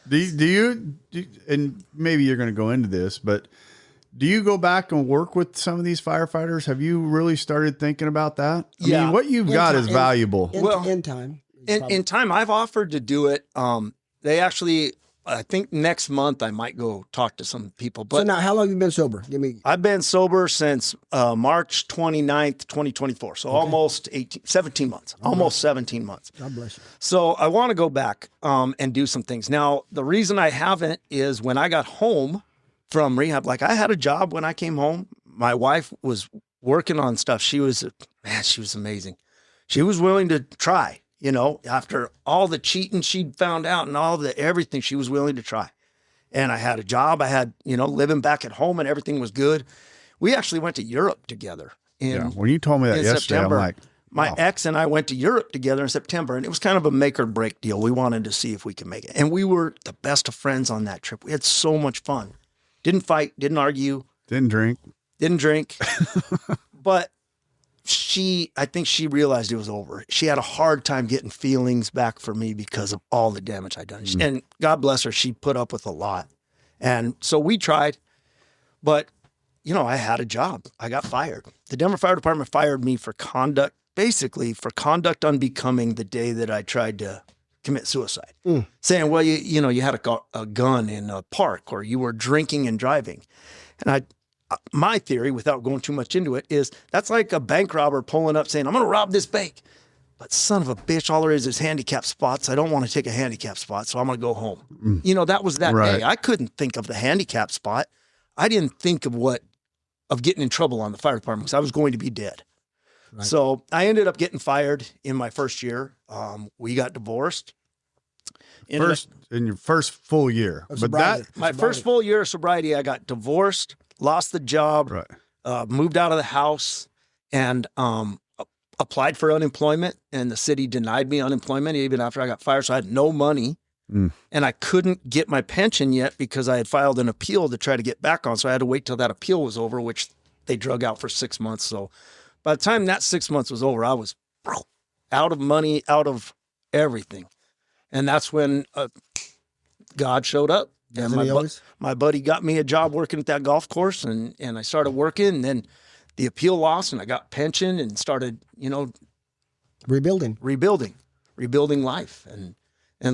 Do you, and maybe you're going to go into this, but do you go back and work with some of these firefighters? Have you really started thinking about that? I mean, what you've got is valuable. In time. In time, I've offered to do it. They actually, I think next month I might go talk to some people. But So now, how long have you been sober? I've been sober since March 29th, 2024. So almost 17 months. Almost 17 months. God bless you. So I want to go back and do some things. Now, the reason I haven't is when I got home from rehab, like I had a job when I came home. My wife was working on stuff. She was amazing. She was willing to try, after all the cheating she'd found out and all the everything, she was willing to try. And I had a job. I had, living back at home and everything was good. We actually went to Europe together. When you told me that yesterday, September. I'm like, My ex and I went to Europe together in September, and it was kind of a make or break deal. We wanted to see if we could make it. And we were the best of friends on that trip. We had so much fun. Didn't fight, didn't argue. Didn't drink. But I think she realized it was over. She had a hard time getting feelings back for me because of all the damage I'd done. And God bless her, she put up with a lot. And so we tried, but I had a job. I got fired. The Denver Fire Department fired me for conduct, basically for conduct unbecoming the day that I tried to commit suicide. Saying, well, you had a gun in a park, or you were drinking and driving. And my theory, without going too much into it, is that's like a bank robber pulling up saying, I'm going to rob this bank. But son of a bitch, all there is handicap spots. I don't want to take a handicap spot, so I'm going to go home. That was that Right. day. I couldn't think of the handicap spot. I didn't think of getting in trouble on the fire department because I was going to be dead. Right. So I ended up getting fired in my first year. We got divorced. In your first full year. My first full year of sobriety, I got divorced, lost the job, moved out of the house, and applied for unemployment. And the city denied me unemployment even after I got fired. So I had no money. And I couldn't get my pension yet because I had filed an appeal to try to get back on. So I had to wait till that appeal was over, which they drug out for 6 months. So by the time that 6 months was over, I was out of money, out of everything. And that's when God showed up. And my buddy got me a job working at that golf course, and I started working. And then the appeal lost, and I got pension and started, rebuilding life and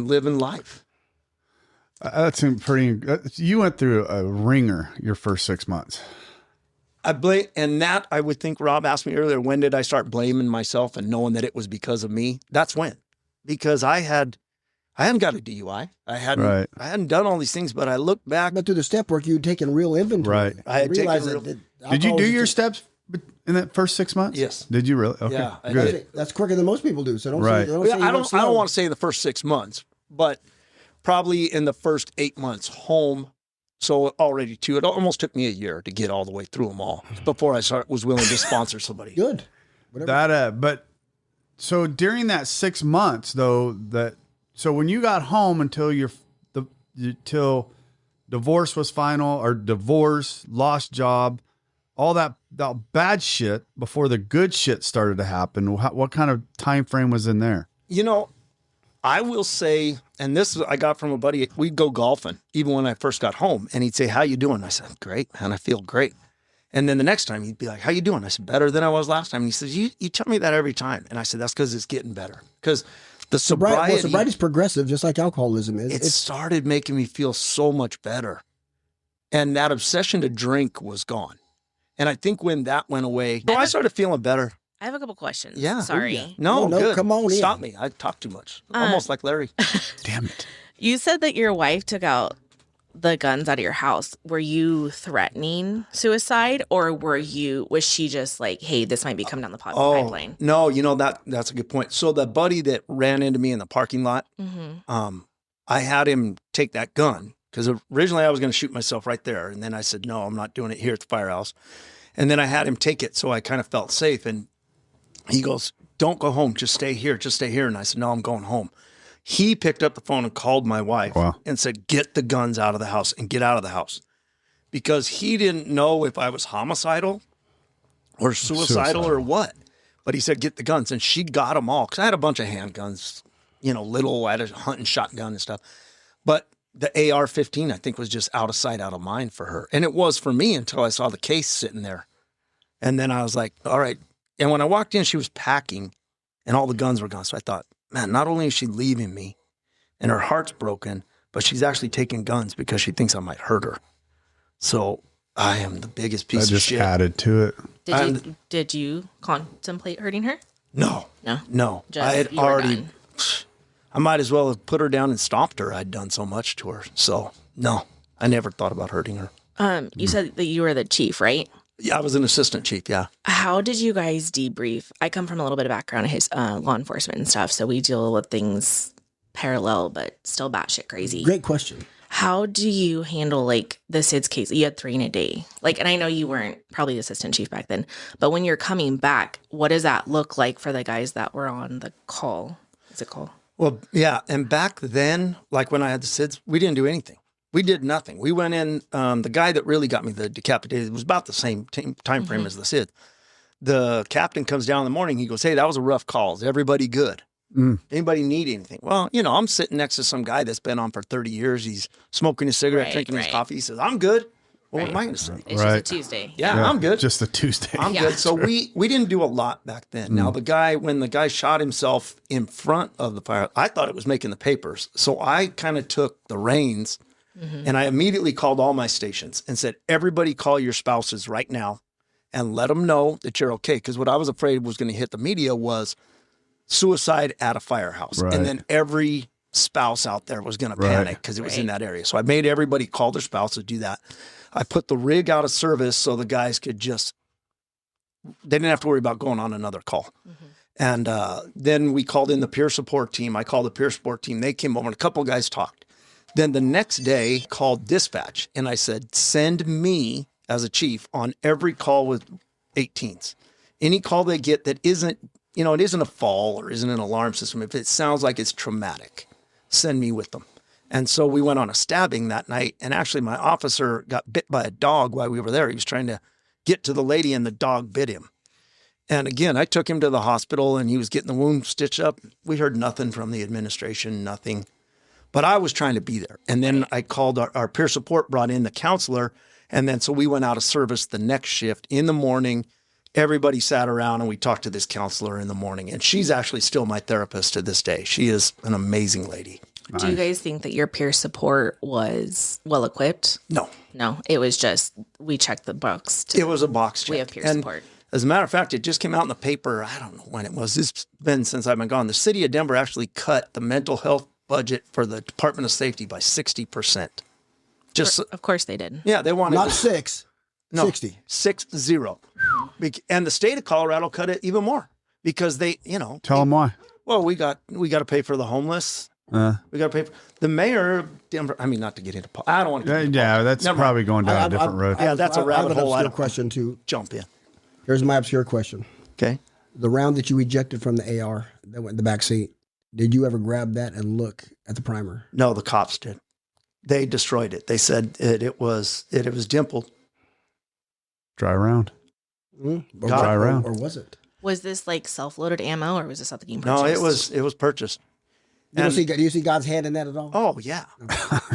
living life. That's pretty. You went through a ringer your first 6 months. I would think Rob asked me earlier, when did I start blaming myself and knowing that it was because of me? That's when, because I hadn't got a DUI. I hadn't done all these things, but I look back. But through the step work, you'd taken real inventory. Right. I had Did you do your steps in that first 6 months? Yes. Did you really? Okay. Yeah, good. That's quicker than most people do. So don't Right. say, don't say I don't want to say the first 6 months, but probably in the first 8 months home. So already it almost took me a year to get all the way through them all before I was willing to sponsor somebody. Good. Whatever. But so during that 6 months though, so when you got home until till divorce was final, or divorce, lost job, all that bad shit before the good shit started to happen, what kind of time frame was in there? I will say, and this I got from a buddy, we'd go golfing even when I first got home, and he'd say, how you doing? I said, great, man, I feel great. And then the next time he'd be like, how you doing? I said, better than I was last time. And he says, you tell me that every time. And I said, that's because it's getting better. Because the sobriety's progressive, just like alcoholism is. It started making me feel so much better. And that obsession to drink was gone. And I think when that went away, I started feeling better. I have a couple questions. Yeah. Sorry. Yeah. No, good. Come on in. Stop me. I talk too much. Almost like Larry. Damn it. You said that your wife took out the guns out of your house. Were you threatening suicide, or was she just like, hey, this might be coming down the pipeline? No, that's a good point. So the buddy that ran into me in the parking lot, I had him take that gun because originally I was going to shoot myself right there. And then I said, no, I'm not doing it here at the firehouse. And then I had him take it. So I kind of felt safe. And he goes, don't go home. Just stay here. Just stay here. And I said, no, I'm going home. He picked up the phone and called my wife and said, get the guns out of the house and get out of the house. Because he didn't know if I was homicidal or suicidal or what. But he said, get the guns. And she got them all. Because I had a bunch of handguns, I had a hunting shotgun and stuff. But the AR-15, I think, was just out of sight, out of mind for her. And it was for me until I saw the case sitting there. And then I was like, all right. And when I walked in, she was packing and all the guns were gone. So I thought, man, not only is she leaving me and her heart's broken, but she's actually taking guns because she thinks I might hurt her. So I am the biggest piece of shit. I just added to it. Did you contemplate hurting her? No. I had already, I might as well have put her down and stomped her. I'd done so much to her. So no, I never thought about hurting her. You said that you were the chief, right? Yeah, I was an assistant chief, yeah. How did you guys debrief? I come from a little bit of background in his law enforcement and stuff, so we deal with things parallel, but still batshit crazy. Great question. How do you handle like the SIDS case? You had 3 in a day. Like, and I know you weren't probably the assistant chief back then, but when you're coming back, what does that look like for the guys that were on the call? Is it call? Well, yeah. And back then, like when I had the SIDS, we didn't do anything. We did nothing. We went in, the guy that really got me the decapitated was about the same time frame as the SID. The captain comes down in the morning. He goes, hey, that was a rough call. Is everybody good? Anybody need anything? Well, you know, I'm sitting next to some guy that's been on for 30 years. He's smoking his cigarette, drinking his coffee. He says, I'm good. Well, what am I going to say? It's just a Tuesday. Yeah, I'm good. Just a Tuesday. I'm good. So we didn't do a lot back then. Now when the guy shot himself in front of the fire, I thought it was making the papers. So I kind of took the reins and I immediately called all my stations and said, everybody call your spouses right now and let them know that you're okay. Because what I was afraid was going to hit the media was suicide at a firehouse. Right. And then every spouse out there was going to panic because it was in that area. So I made everybody call their spouse to do that. I put the rig out of service so the guys could they didn't have to worry about going on another call. And then we called in the peer support team. I called the peer support team. They came over and a couple of guys talked. Then the next day called dispatch and I said, send me as a chief on every call with 18s. Any call they get that isn't, you know, it isn't a fall or isn't an alarm system. If it sounds like it's traumatic, send me with them. And so we went on a stabbing that night. And actually my officer got bit by a dog while we were there. He was trying to get to the lady and the dog bit him. And again, I took him to the hospital and he was getting the wound stitched up. We heard nothing from the administration, nothing. But I was trying to be there. And then I called our peer support, brought in the counselor. And then so we went out of service the next shift in the morning. Everybody sat around and we talked to this counselor in the morning. And she's actually still my therapist to this day. She is an amazing lady. Do you guys think that your peer support was well equipped? No. No, it was just, we checked the box. It was a box check. We have peer And support. as a matter of fact, it just came out in the paper. I don't know when it was. It's been since I've been gone. The city of Denver actually cut the mental health budget for the Department of Safety by 60%. Just Of course they did. yeah, they wanted Not 6, no, 60. 60. And the state of Colorado cut it even more because they, you know, Tell them why. well, we got to pay for the homeless. We got to pay for the mayor of Denver. I mean, not to get into I don't want to. Yeah, that's Never probably mind. going down a different road. Yeah, that's a rabbit hole. I I have an don't obscure question too. jump in. Here's my obscure question. Okay. The round that you ejected from the AR that went in the back seat, did you ever grab that and look at the primer? No, the cops did. They destroyed it. They said it was dimpled. Dry round. Or, Dry round. or was it? Was this like self-loaded ammo or was this something you purchased? No, it was purchased. Do you see God's hand in that at all? Oh yeah.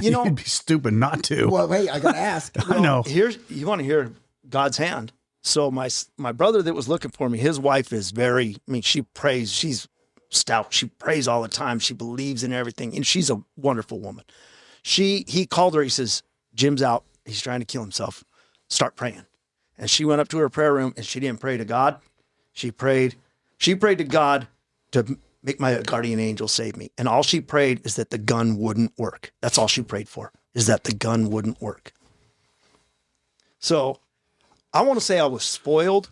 You know, You'd be stupid not to. Well, hey, I gotta ask. I know. you want to hear God's hand. So my brother that was looking for me, his wife is she prays. She's stout. She prays all the time. She believes in everything. And she's a wonderful woman. He called her. He says, Jim's out. He's trying to kill himself. Start praying. And she went up to her prayer room and she didn't pray to God. She prayed to God to make my guardian angel save me. And all she prayed is that the gun wouldn't work. That's all she prayed for, is that the gun wouldn't work. So I want to say I was spoiled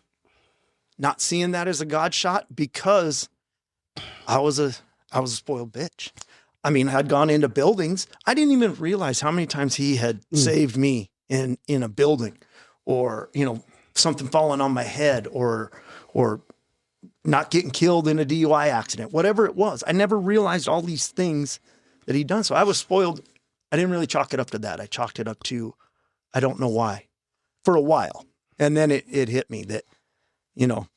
not seeing that as a God shot because I was a spoiled bitch. I mean, I'd gone into buildings. I didn't even realize how many times he had saved me in a building, or, you know, something falling on my head, or not getting killed in a DUI accident, whatever it was. I never realized all these things that he'd done. So I was spoiled. I didn't really chalk it up to that. I chalked it up to, I don't know why, for a while. And then it hit me that, you know,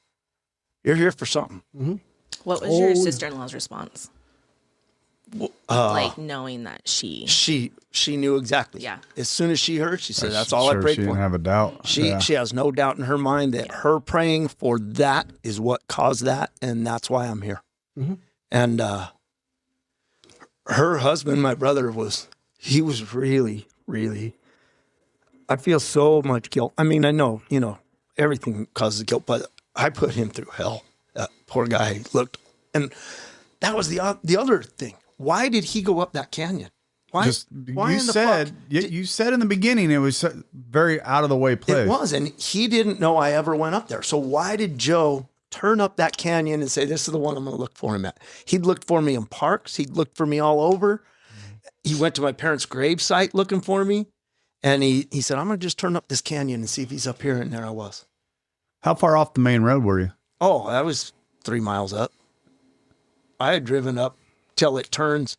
you're here for something. Mm-hmm. What was your sister-in-law's response? Like knowing that she knew exactly. Yeah. As soon as she heard, she said, "That's all I prayed she for." Didn't have a doubt. She has no doubt in her mind that her praying for that is what caused that, and that's why I'm here. Mm-hmm. And her husband, my brother, was really, really. I feel so much guilt. I mean, I know, you know, everything causes guilt, but I put him through hell. That poor guy looked, and that was the other thing. Why did he go up that canyon? Why? Why you in the said fuck? you said in the beginning it was very out of the way place. It was, and he didn't know I ever went up there. So why did Joe turn up that canyon and say, "This is the one I'm going to look for him at"? He'd looked for me in parks. He'd looked for me all over. he went to my parents' grave site looking for me. And he said, I'm going to just turn up this canyon and see if he's up here. And there I was. How far off the main road were you? Oh, I was 3 miles up. I had driven up till it turns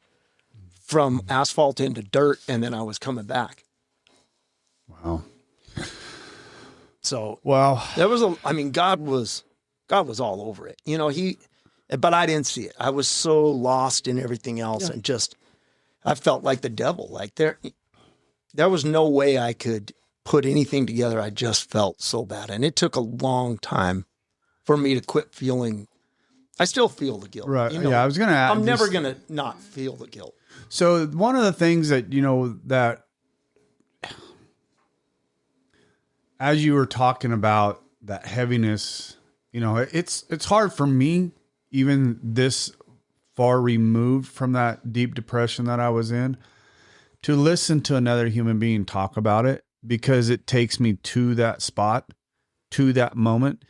from asphalt into dirt, and then I was coming back. Wow. So Wow. there was God was all over it. You know, but I didn't see it. I was so lost in everything else, and just, I felt like the devil. Like there was no way I could put anything together. I just felt so bad. And it took a long time for me to quit feeling. I still feel the guilt. Right. You know, Yeah, I was going to ask. I'm never going to not feel the guilt. So one of the things that, you know, that as you were talking about that heaviness, you know, it's hard for me, even this far removed from that deep depression that I was in, to listen to another human being talk about it, because it takes me to that spot, to that moment.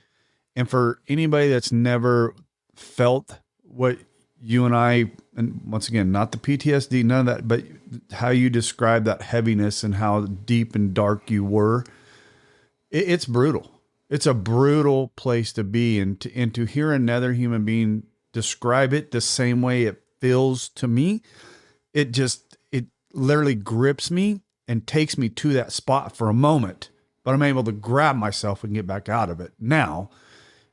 And for anybody that's never felt what you and I, and once again, not the PTSD, none of that, but how you describe that heaviness and how deep and dark you were, it's brutal. It's a brutal place to be. And to hear another human being describe it the same way it feels to me, it literally grips me and takes me to that spot for a moment, but I'm able to grab myself and get back out of it. Now,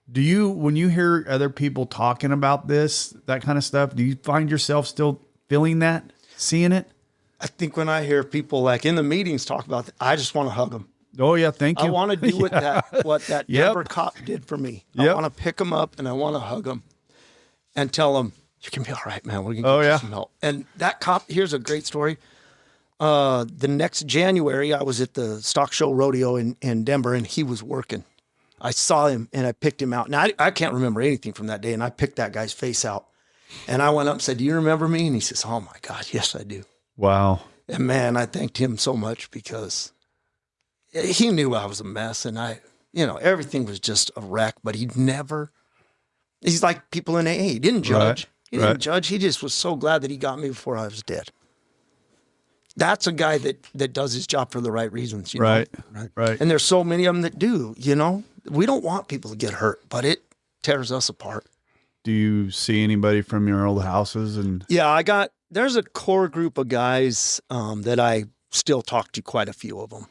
when you hear other people talking about this, that kind of stuff, do you find yourself still feeling that, seeing it? I think when I hear people like in the meetings talk about it, I just want to hug them. Oh yeah. Thank you. I want to do what that Yep. Denver cop did for me. Yep. I want to pick them up and I want to hug them and tell them, you can be all right, man. We're going to Oh, get yeah. you some help. And that cop, here's a great story. The next January, I was at the stock show rodeo in Denver, and he was working. I saw him and I picked him out. Now, I can't remember anything from that day, and I picked that guy's face out. And I went up and said, do you remember me? And he says, oh my God, yes, I do. Wow. And man, I thanked him so much, because he knew I was a mess, and everything was just a wreck, but he's like people in AA. He didn't judge. Right. He didn't judge. He just was so glad that he got me before I was dead. That's a guy that does his job for the right reasons. You know? Right. And there's so many of them that do, you know. We don't want people to get hurt, but it tears us apart. Do you see anybody from your old houses? And Yeah, there's a core group of guys that I still talk to, quite a few of them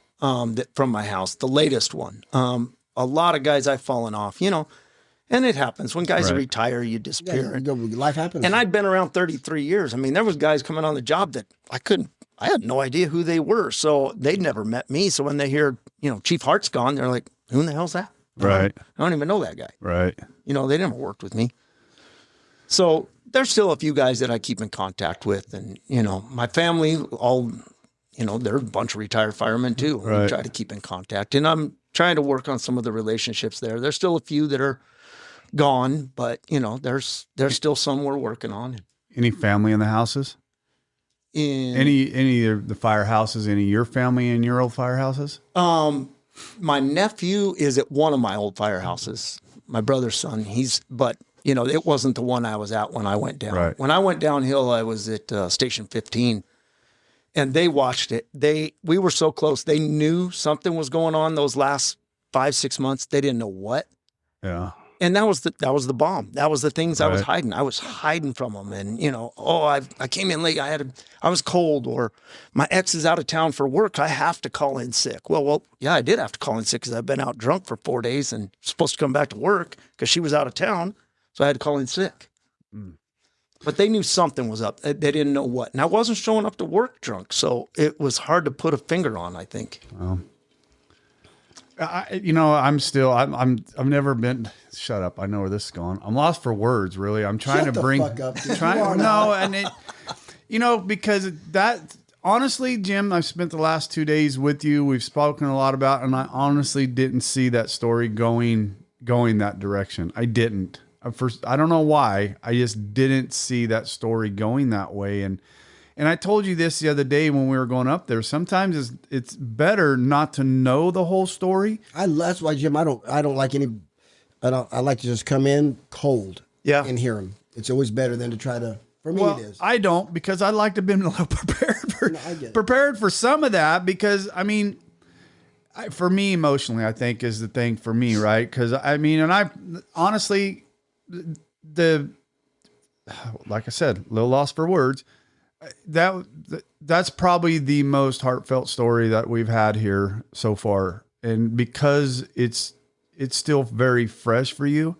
that from my house, the latest one. A lot of guys I've fallen off, you know, and it happens. When guys Right. retire, you disappear. Life happens. And I'd been around 33 years. I mean, there was guys coming on the job that I had no idea who they were. So they'd never met me. So when they hear, you know, Chief Hart's gone, they're like, who in the hell's that? Right. I don't even know that guy. Right. You know, they never worked with me. So there's still a few guys that I keep in contact with. And, you know, my family, all, you know, they're a bunch of retired firemen too. We Right. try to keep in contact. And I'm trying to work on some of the relationships there. There's still a few that are gone, but, you know, there's still some we're working on. Any family in the houses? Any of the firehouses? Any of your family in your old firehouses? My nephew is at one of my old firehouses. My brother's son. But you know, it wasn't the one I was at when I went down. Right. When I went downhill, I was at Station 15, and they watched it. We were so close. They knew something was going on those last 5-6 months. They didn't know what. Yeah. And that was the bomb. That was the things I was Right. hiding. I was hiding from them. And, you know, I came in late. I was cold, or my ex is out of town for work. I have to call in sick. Well, yeah, I did have to call in sick because I've been out drunk for 4 days and supposed to come back to work because she was out of town. So I had to call in sick. But they knew something was up. They didn't know what. And I wasn't showing up to work drunk. So it was hard to put a finger on, I think. I've never been. Shut up! I know where this is going. I'm lost for words. Really, I'm trying Shut to the bring. fuck up, dude. You are not. Because that honestly, Jim, I've spent the last 2 days with you. We've spoken a lot about, and I honestly didn't see that story going that direction. I didn't. I don't know why. I just didn't see that story going that way. And I told you this the other day when we were going up there. Sometimes it's better not to know the whole story. That's why, Jim, I don't like any. I like to just come in cold. Yeah. And hear him. It's always better than to try to For me, it is. I don't, because I like to be a little prepared for some of that, because I mean, for me emotionally, I think is the thing for me, right? Because I mean, and I honestly, like I said, little lost for words. That's probably the most heartfelt story that we've had here so far, and because it's still very fresh for you.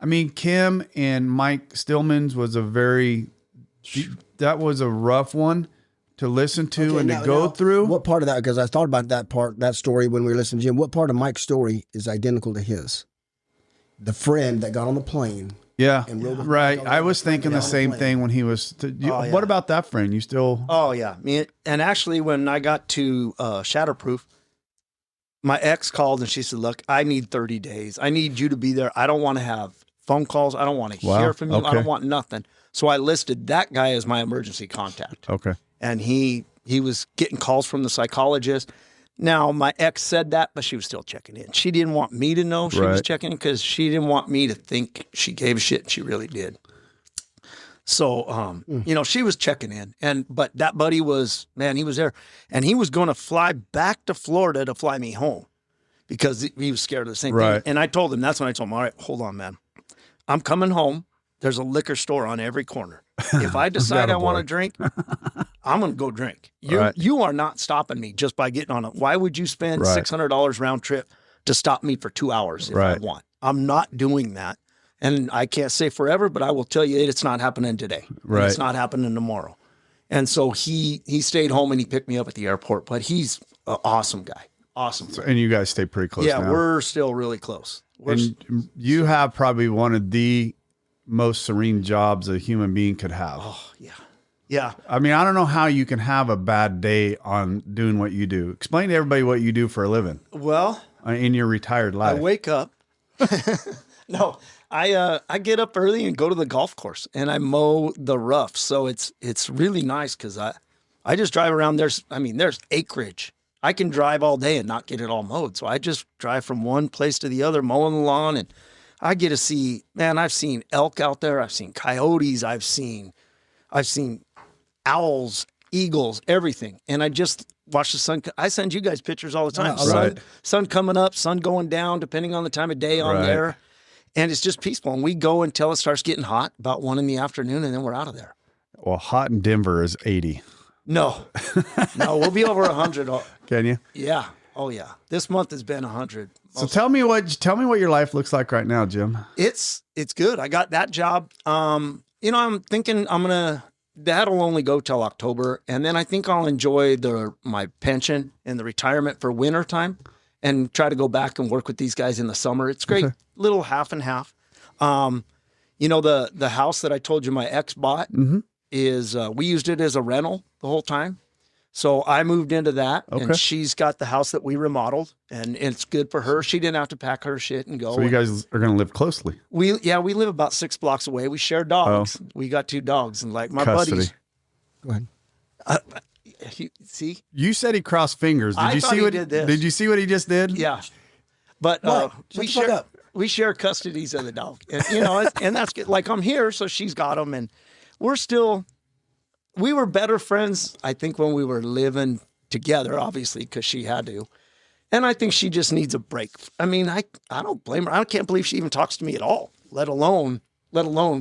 I mean, Kim and Mike Stillman's was that was a rough one to listen to and to go through. What part of that? Because I thought about that story when we were listening to Jim. What part of Mike's story is identical to his? The friend that got on the plane. Yeah, right. I was thinking the same thing when he was. What about that friend? You still? Oh yeah, and actually, when I got to Shatterproof, my ex called and she said, "Look, I need 30 days. I need you to be there. I don't want to have phone calls. I don't want to hear from you. I don't want nothing." So I listed that guy as my emergency contact. Okay, and he was getting calls from the psychologist. Now, my ex said that, but she was still checking in. She didn't want me to know she was checking in because she didn't want me to think she gave a shit. She really did. So, she was checking in. But that buddy he was there. And he was going to fly back to Florida to fly me home because he was scared of the same thing. And I told him, that's when I told him, all right, hold on, man. I'm coming home. There's a liquor store on every corner. If I decide I want to drink, I'm going to go drink. You are not stopping me just by getting on it. Why would you spend $600 round trip to stop me for 2 hours if I want? I'm not doing that. And I can't say forever, but I will tell you it's not happening today. It's not happening tomorrow. And so he stayed home and he picked me up at the airport, but he's an awesome guy. Awesome. And you guys stay pretty close now. We're still really close. And you have probably one of the most serene jobs a human being could have. Oh, yeah. Yeah. I mean, I don't know how you can have a bad day on doing what you do. Explain to everybody what you do for a living. Well, in your retired life. I wake up. No, I get up early and go to the golf course and I mow the rough. So it's really nice because I just drive around. There's acreage. I can drive all day and not get it all mowed. So I just drive from one place to the other, mowing the lawn, and I get to see, man, I've seen elk out there. I've seen coyotes. I've seen owls, eagles, everything. And I just watch the sun. I send you guys pictures all the time. Sun coming up, sun going down, depending on the time of day on there. And it's just peaceful. And we go until it starts getting hot, about 1 p.m, and then we're out of there. Well, hot in Denver is 80. No, we'll be over 100. Can you? Yeah. Oh yeah. This month has been 100. So tell me what your life looks like right now, Jim. It's good. I got that job. I'm thinking that'll only go till October. And then I think I'll enjoy my pension and the retirement for winter time and try to go back and work with these guys in the summer. It's great. Little half and half. The house that I told you my ex bought is, we used it as a rental the whole time. So I moved into that, and she's got the house that we remodeled, and it's good for her. She didn't have to pack her shit and go. So you guys are going to live closely. We live about 6 blocks away. We share dogs. We got 2 dogs, and like my buddies. Go ahead. See? You said he crossed fingers. Did you see what he did? Did you see what he just did? Yeah. But we share custodies of the dog, and, and that's good. Like I'm here, so she's got them, and we were better friends, I think, when we were living together, obviously, because she had to. And I think she just needs a break. I mean, I don't blame her. I can't believe she even talks to me at all, let alone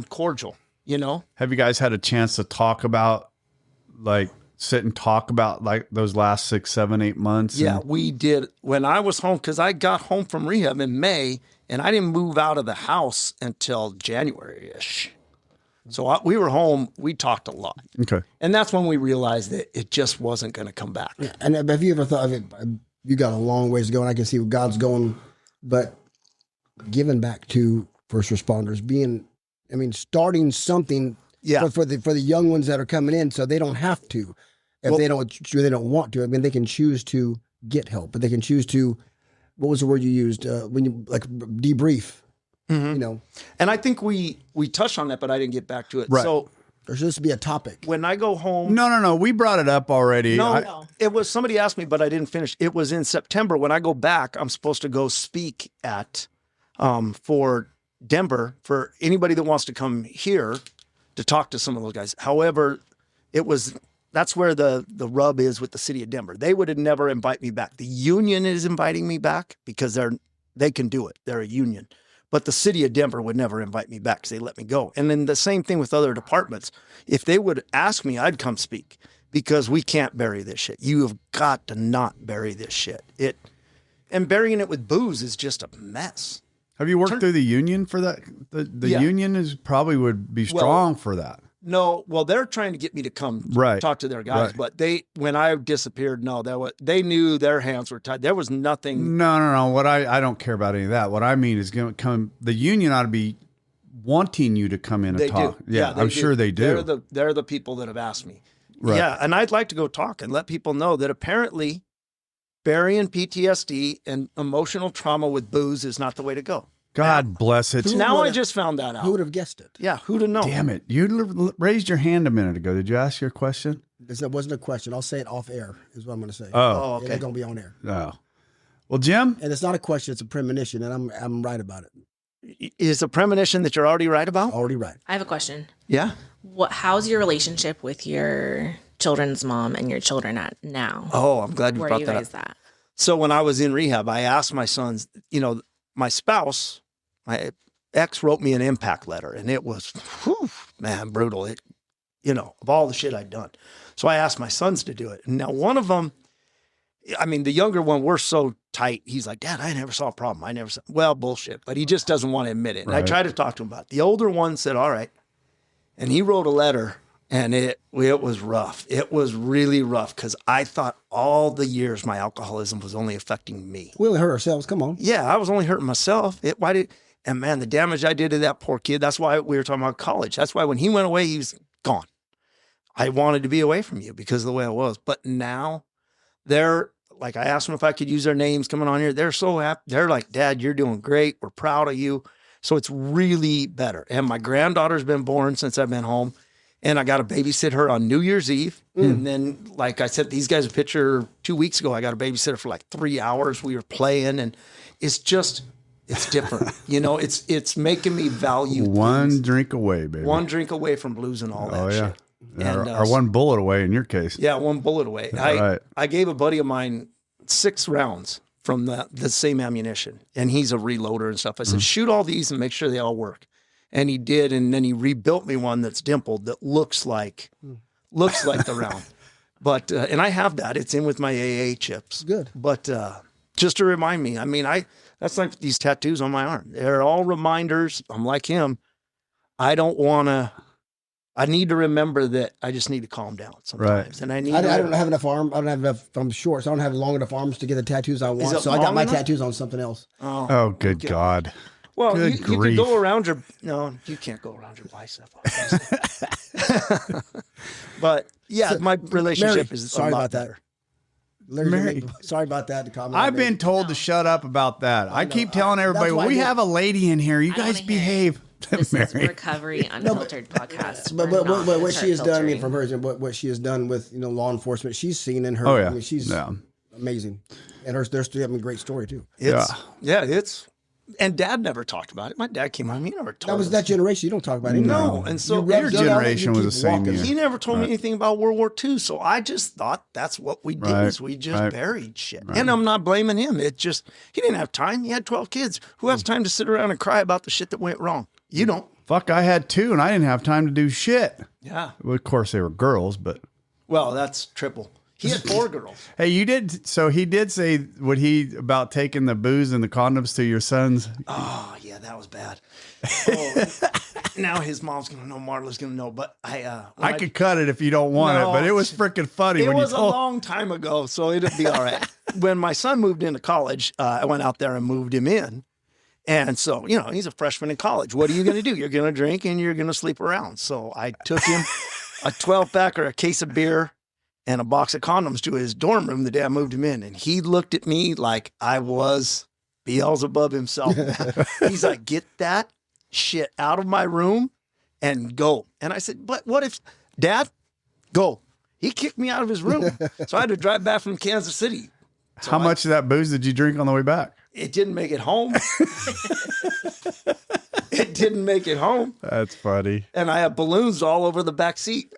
cordial, Have you guys had a chance to talk about, sit and talk about, those last 6, 7, 8 months? Yeah, we did. When I was home, because I got home from rehab in May, and I didn't move out of the house until January-ish. So we were home. We talked a lot. Okay. And that's when we realized that it just wasn't going to come back. Yeah. And have you ever thought of it? You got a long ways to go, and I can see where God's going. But giving back to first responders, starting something for the young ones that are coming in, so they don't have to. If they don't want to. I mean, they can choose to get help, but they can choose to. What was the word you used when you debrief? And I think we touched on that, but I didn't get back to it. Right. So there's supposed to be a topic. When I go home, no, we brought it up already. No, it was somebody asked me, but I didn't finish. It was in September. When I go back, I'm supposed to go speak at for Denver for anybody that wants to come here to talk to some of those guys. However, that's where the rub is with the city of Denver. They would have never invite me back. The union is inviting me back because they can do it. They're a union. But the city of Denver would never invite me back because they let me go. And then the same thing with other departments. If they would ask me, I'd come speak because we can't bury this shit. You have got to not bury this shit. And burying it with booze is just a mess. Have you worked through the union for that? The union would be strong for that. No, well, they're trying to get me to come talk to their guys, but when I disappeared, they knew their hands were tied. There was nothing. No. What I don't care about any of that. What I mean is going to come. The union ought to be wanting you to come in and talk. Do. Yeah, I'm sure they do. They're the people that have asked me. Right. Yeah, and I'd like to go talk and let people know that apparently burying PTSD and emotional trauma with booze is not the way to go. God bless it. Now I just found that out. Who would have guessed it? Yeah, who'd have known? Damn it. You raised your hand a minute ago. Did you ask your question? That wasn't a question. I'll say it off air, is what I'm going to say. Oh, okay. It's going to be on air. Oh. Well, Jim? And it's not a question, it's a premonition, and I'm right about it. Is a premonition that you're already right about? Already right. I have a question. Yeah. How's your relationship with your children's mom and your children at now? Oh, I'm glad you Where brought are you that guys up. at? So when I was in rehab, I asked my sons, my spouse, my ex wrote me an impact letter, and it was, man, brutal. Of all the shit I'd done. So I asked my sons to do it. And now one of them, the younger one, we're so tight. He's like, Dad, I never saw a problem. Well, bullshit. But he just doesn't want to admit it. And I tried to talk to him about it. The older one said, all right. And he wrote a letter, and it was rough. It was really rough because I thought all the years my alcoholism was only affecting me. We only hurt ourselves. Come on. Yeah, I was only hurting myself. And man, the damage I did to that poor kid, that's why we were talking about college. That's why when he went away, he was gone. I wanted to be away from you because of the way I was. But now they're like, I asked them if I could use their names coming on here. They're so happy. They're like, Dad, you're doing great. We're proud of you. So it's really better. And my granddaughter's been born since I've been home. And I got to babysit her on New Year's Eve. And then, like I sent these guys a picture 2 weeks ago. I got to babysit her for like 3 hours. We were playing, and it's different. It's making me value one things. drink away, baby. One drink away from losing all that shit. And, or one bullet away in your case. Yeah, one bullet away. I gave a buddy of mine 6 rounds from the same ammunition, and he's a reloader and stuff. I said, shoot all these and make sure they all work. And he did, and then he rebuilt me one that's dimpled that looks like the round. But and I have that. It's in with my AA chips. Good. But just to remind me, that's like these tattoos on my arm. They're all reminders. I'm like him. I need to remember that I just need to calm down sometimes. Right. And I don't have enough arm. I don't have enough. I'm short, so I don't have long enough arms to get the tattoos I want. So I got my tattoos on something else. Oh, good God. Well, you can go around you can't go around your bicep. But yeah, my relationship is sorry a lot about that. better. Larry, sorry about that. The comment I've been told to shut up about that. I keep telling everybody, we have a lady in here. You guys behave. This is Recovery Unfiltered podcast. But what she has done, from her, what she has done with law enforcement, she's seen in her. Oh yeah, she's amazing, and they're still having a great story too. And Dad never talked about it. My dad came home. He never told That was that generation. You don't talk about it. No. And so your generation was the same. He never told me anything about World War II. So I just thought that's what we did is we just buried shit. Right. And I'm not blaming him. It just, he didn't have time. He had 12 kids. Who has time to sit around and cry about the shit that went wrong? You don't. Fuck, I had 2 and I didn't have time to do shit. Yeah. Well, of course they were girls, but. Well, that's triple. He had 4 girls. Hey, you did. So he did say about taking the booze and the condoms to your sons. Oh yeah, that was bad. Now his mom's gonna know. Marla's gonna know. But I could cut it if you don't want it. But it was freaking funny. It was a long time ago, so it'd be all right. When my son moved into college, I went out there and moved him in. And so, he's a freshman in college. What are you going to do? You're going to drink and you're going to sleep around. So I took him a 12-pack or a case of beer and a box of condoms to his dorm room the day I moved him in. And he looked at me like I was Beelzebub himself. He's like, get that shit out of my room and go. And I said, but what if, Dad, go. He kicked me out of his room. So I had to drive back from Kansas City. So how much of that booze did you drink on the way back? It didn't make it home. it didn't make it home. That's funny. And I have balloons all over the back seat.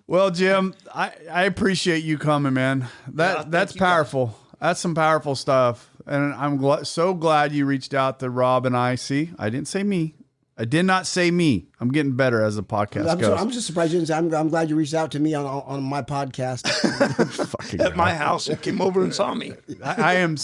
Well, Jim, I appreciate you coming, man. That's powerful. That's some powerful stuff. And I'm so glad you reached out to Rob and I. See, I didn't say me. I did not say me. I'm getting better as the podcast goes. I'm just surprised you didn't say, I'm glad you reached out to me on my podcast. At my house and came over and saw me. I am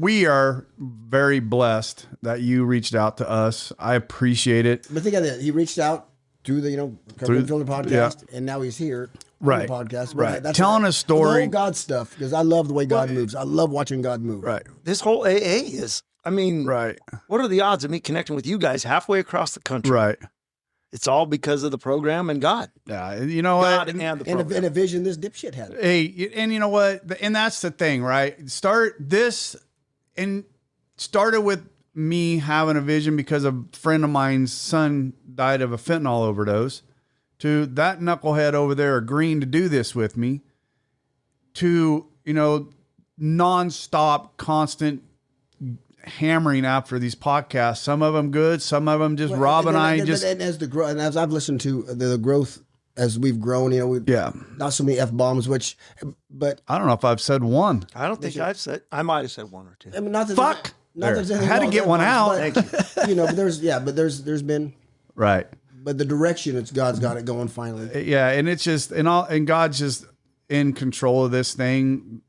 we are very blessed that you reached out to us. I appreciate it. But think of it. He reached out through the, Recovery Unfiltered podcast, and now he's here on the podcast. Right. That's telling a story. The whole God stuff, because I love the way God moves. I love watching God move. Right. This whole AA is, right. What are the odds of me connecting with you guys halfway across the country? Right. It's all because of the program and God. Yeah. You know God what? and the program. And a vision this dipshit had. Hey, and you know what? And that's the thing, right? Started with me having a vision because a friend of mine's son died of a fentanyl overdose, to that knucklehead over there agreeing to do this with me, to, nonstop, constant hammering after these podcasts. Some of them good, some of them just Rob and I just. And as I've listened to the growth as we've grown, not so many F-bombs, but I don't know if I've said one. I don't think I might have said one or two. I mean, not that Fuck. Not I had to get one out. Thank you. But there's been Right. But the direction, God's got it going finally. Yeah, and it's just and God's just in control of this thing.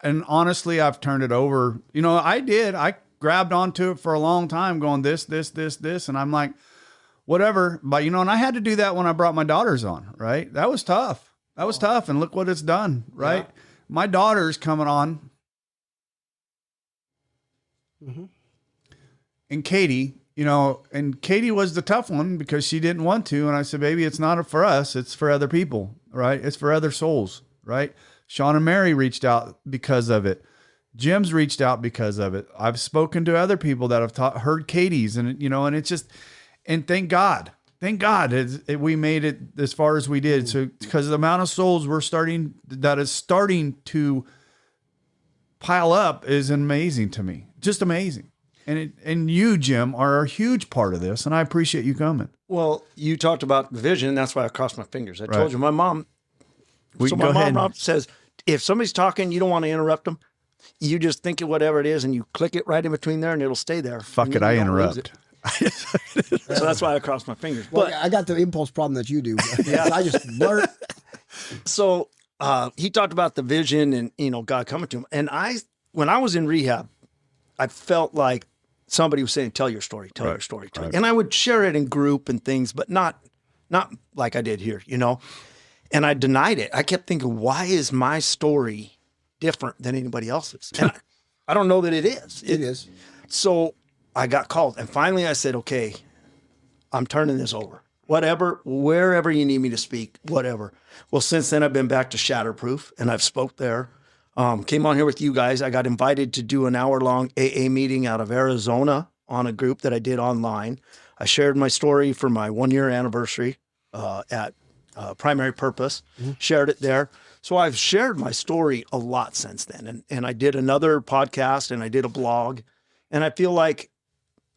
And honestly, I've turned it over. I grabbed onto it for a long time, going this, and I'm like, whatever. But and I had to do that when I brought my daughters on. Right, that was tough. And look what it's done. Right, yeah. My daughter's coming on, and Katie. And Katie was the tough one because she didn't want to. And I said, baby, it's not for us. It's for other people, right? It's for other souls, right? Sean and Mary reached out because of it. Jim's reached out because of it. I've spoken to other people that have heard Katie's and it's just, and thank God we made it as far as we did. So, because the amount of souls that is starting to pile up is amazing to me. Just amazing. And you, Jim, are a huge part of this, and I appreciate you coming. Well, you talked about the vision, and that's why I crossed my fingers. I told you, my mom. My mom says, if somebody's talking, you don't want to interrupt them. You just think of whatever it is, and you click it right in between there, and it'll stay there. Fuck it, I interrupt. So that's why I crossed my fingers. Well, but I got the impulse problem that you do. Yeah. I just blurt. So he talked about the vision and God coming to him, and when I was in rehab, I felt like somebody was saying, tell your story. Right. And I would share it in group and things, but not like I did here, and I denied it. I kept thinking, why is my story different than anybody else's? And I don't know that it is. It is. So I got called, and finally I said, okay, I'm turning this over. Whatever, wherever you need me to speak, whatever. Well, since then I've been back to Shatterproof, and I've spoke there. Came on here with you guys. I got invited to do an hour-long AA meeting out of Arizona on a group that I did online. I shared my story for my 1-year anniversary at Primary Purpose, shared it there. So I've shared my story a lot since then. And I did another podcast and I did a blog. And I feel like,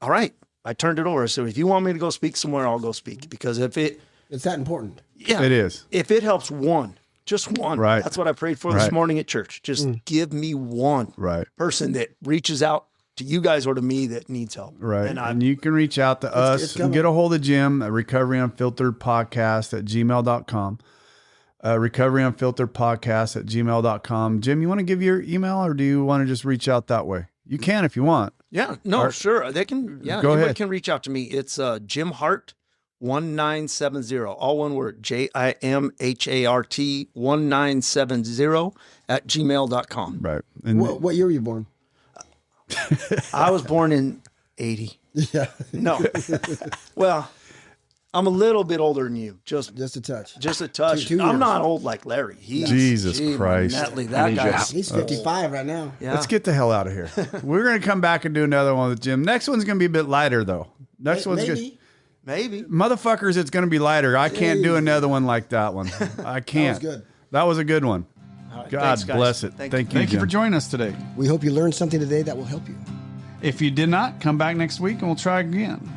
all right, I turned it over. So if you want me to go speak somewhere, I'll go speak. Because it's that important. Yeah. It is. If it helps one. Just one. Right. That's what I prayed for this morning at church. Just give me one person that reaches out to you guys or to me that needs help. Right. And you can reach out to us and get a hold of Jim at Recovery Unfiltered Podcast at gmail.com. Recovery Unfiltered Podcast at gmail.com. Jim, you want to give your email or do you want to just reach out that way? You can if you want. Yeah. No, sure. They can. Yeah. Go anybody ahead. can reach out to me. It's Jim Hart 1970, all one word, JIMHART 1970 at gmail.com. Right. And what year were you born? I was born in 80. Yeah. No. Well, I'm a little bit older than you. Just a touch. Just a touch. Two I'm years. not old like Larry. Jesus Christ. Netley, that guy. He's 55 right now. Yeah. Let's get the hell out of here. We're going to come back and do another one with Jim. Next one's going to be a bit lighter, though. Next one's good. Maybe. Motherfuckers, it's going to be lighter. I can't do another one like that one. I can't. That was good. That was a good one. All right, God thanks, guys. bless it. Thank you. Thank you for again. joining us today. We hope you learned something today that will help you. If you did not, come back next week and we'll try again.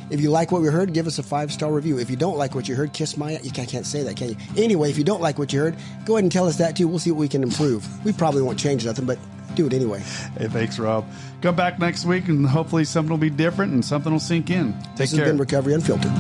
If you like what we heard, give us a 5-star review. If you don't like what you heard, kiss my... You can't say that, can you? Anyway, if you don't like what you heard, go ahead and tell us that too. We'll see what we can improve. We probably won't change nothing, but do it anyway. Hey, thanks, Rob. Come back next week and hopefully something will be different and something will sink in. Take This care. has been Recovery Unfiltered.